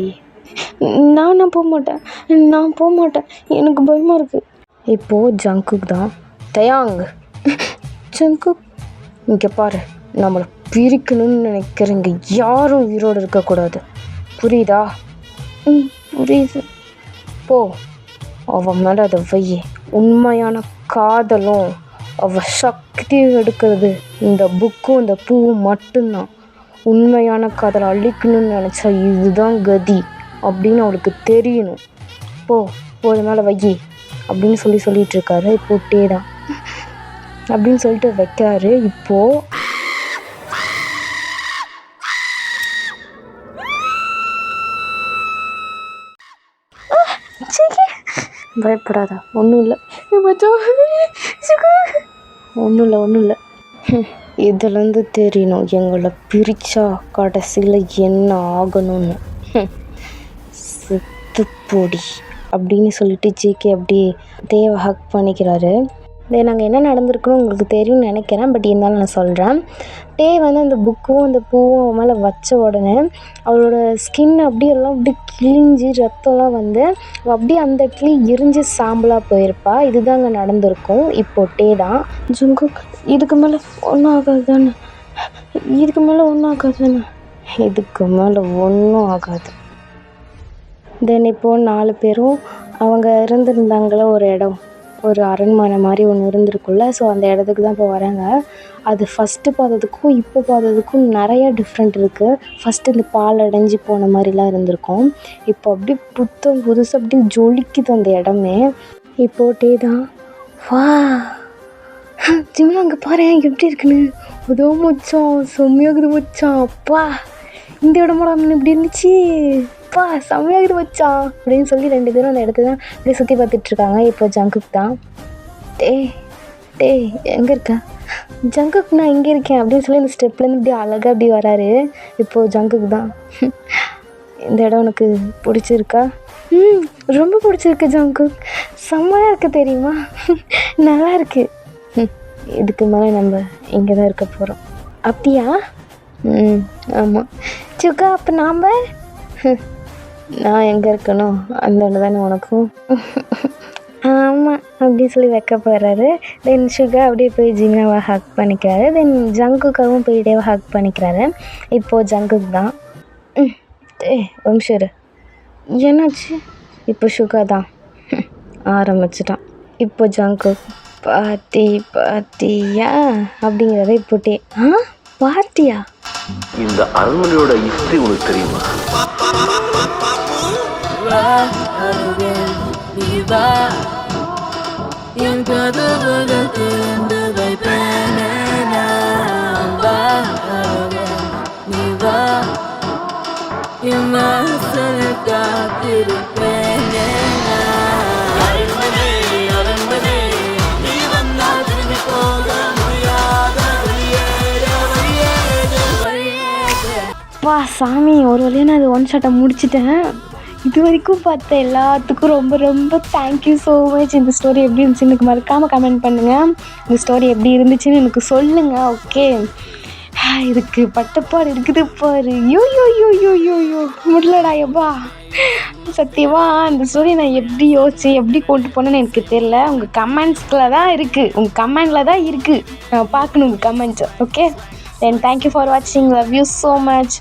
நான் போக மாட்டேன், எனக்கு பயமாக இருக்குது. இப்போது ஜங்குக் தான், தயாங் ஜங்குக் இங்கே பாரு, நம்மளை பிரிக்கணும்னு நினைக்கிறவங்க யாரும் உயிரோடு இருக்கக்கூடாது, புரியுதா? புரியுது, போ அவன் மேலே அதை வை. உண்மையான காதலும் அவள் சக்தியும் எடுக்கிறது இந்த புக்கும் இந்த பூவும் மட்டும்தான். உண்மையான காதலை அழிக்கணும்னு நினச்சா இதுதான் கதி அப்படின்னு அவளுக்கு தெரியணும். போ அது மேலே வை அப்படின்னு சொல்லிகிட்ருக்காரு. இப்போட்டே தான் அப்படின்னு சொல்லிட்டு வைக்கிறாரு. இப்போது பயப்படாத, ஒன்றும் இல்லை. ஒன்றும் இல்லை. இதுலேருந்து தெரியணும் எங்களை பிரித்தா கடைசியில் என்ன ஆகணும்னு. செத்துப்பொடி அப்படின்னு சொல்லிட்டு ஜேகே அப்படியே தேவை ஹக் பண்ணிக்கிறாரு. நாங்கள் என்ன நடந்திருக்குன்னு உங்களுக்கு தெரியும்னு நினைக்கிறேன், பட் இருந்தாலும் நான் சொல்கிறேன். வந்து அந்த புக்கும் அந்த பூவும் அவன் மேலே வச்ச உடனே அவளோட ஸ்கின் அப்படியே எல்லாம் அப்படியே கிழிஞ்சி ரத்தம்லாம் வந்து அப்படியே அந்த இடத்துல எரிஞ்சு சாம்பலாக போயிருப்பா. இதுதாங்க நடந்திருக்கும். இப்போ தான் ஜங்குக் இதுக்கு மேலே ஒன்றும் ஆகாது தானே, இதுக்கு மேலே ஒன்றும் ஆகாது. இப்போது 4 பேரும் அவங்க இருந்திருந்தாங்களே ஒரு இடம், ஒரு அரண்மனை மாதிரி ஒன்று இருந்திருக்குல்ல. ஸோ அந்த இடத்துக்கு தான் இப்போ வராங்க. அது ஃபஸ்ட்டு பார்த்ததுக்கும் இப்போ பார்த்ததுக்கும் நிறையா டிஃப்ரெண்ட் இருக்குது. ஃபஸ்ட்டு இந்த பால் அடைஞ்சி போன மாதிரிலாம் இருந்திருக்கும். இப்போ அப்படியே புதுசு அப்படியே ஜொலிக்குது அந்த இடமே. இப்போட்டே தான் வா ஜிம்னா அங்கே பாரு எப்படி இருக்குன்னு. அதோ மச்சான் செம்மையாகுது மச்சான், அப்பா இந்த இடமோட இப்படி இருந்துச்சு, அப்பா செம்மையாகுது மச்சான் அப்படின்னு சொல்லி 2 பேரும் அந்த இடத்த தான் அப்படியே சுற்றி பார்த்துட்ருக்காங்க. இப்போ ஜங்குக் தான் டேய் எங்கே இருக்க? ஜங்குக் நான் இங்கே இருக்கேன் அப்படின்னு சொல்லி இந்த ஸ்டெப்லேருந்து இப்படி அழகாக அப்படி வராரு. இப்போது ஜங்குக் தான் இந்த இடம் உனக்கு பிடிச்சிருக்கா? ரொம்ப பிடிச்சிருக்கு ஜங்குக், செம்மையாக இருக்குது தெரியுமா, நல்லா இருக்குது. இதுக்கு மேலே நம்ம இங்கே தான் இருக்க போகிறோம். அப்படியா? ஆமாம். சுக்கா அப்போ நாம் நான் எங்கே இருக்கணும் அந்த இடம் தானே உனக்கும்? ஆமாம் அப்படின்னு சொல்லி வைக்க போகிறாரு. தென் சுகா அப்படியே போய் ஜிமினாவை ஹக் பண்ணிக்கிறாரு. தென் ஜங்குக்காவும் போய் டேவை ஹக் பண்ணிக்கிறாரு. இப்போது ஜங்குக் தான் வம்ஷரு என்னாச்சு? இப்போ சுகா தான் ஆரம்பிச்சிட்டான். இப்போ ஜங்குக் பார்த்தியா அப்படிங்கிறத இப்போட்டே பார்ட்டியா? இந்த அரண்மனையோட ஹிஸ்டரி உனக்கு தெரியுமா? வா சாமி, ஒரு வழியாக நான் அது 1 ஷாட்டை முடிச்சிட்டேன். இது வரைக்கும் பார்த்த எல்லாத்துக்கும் ரொம்ப ரொம்ப தேங்க்யூ ஸோ மச். இந்த ஸ்டோரி எப்படி இருந்துச்சுன்னு எனக்கு மறக்காமல் கமெண்ட் பண்ணுங்கள். இந்த ஸ்டோரி எப்படி இருந்துச்சுன்னு எனக்கு சொல்லுங்கள். ஓகே, இதுக்கு பட்டப்பாடு இருக்குது பாரு. யோ முடியலடா எப்பா, சத்தியமா இந்த ஸ்டோரி நான் எப்படி யோசிச்சு எப்படி கொண்டு போனேன்னு எனக்கு தெரியல. உங்கள் கமெண்ட்ஸில் தான் இருக்குது, உங்கள் கமெண்டில் தான் இருக்குது, நான் பார்க்கணும் உங்கள் கமெண்ட்ஸை. Okay, then thank you for watching. Love you so much.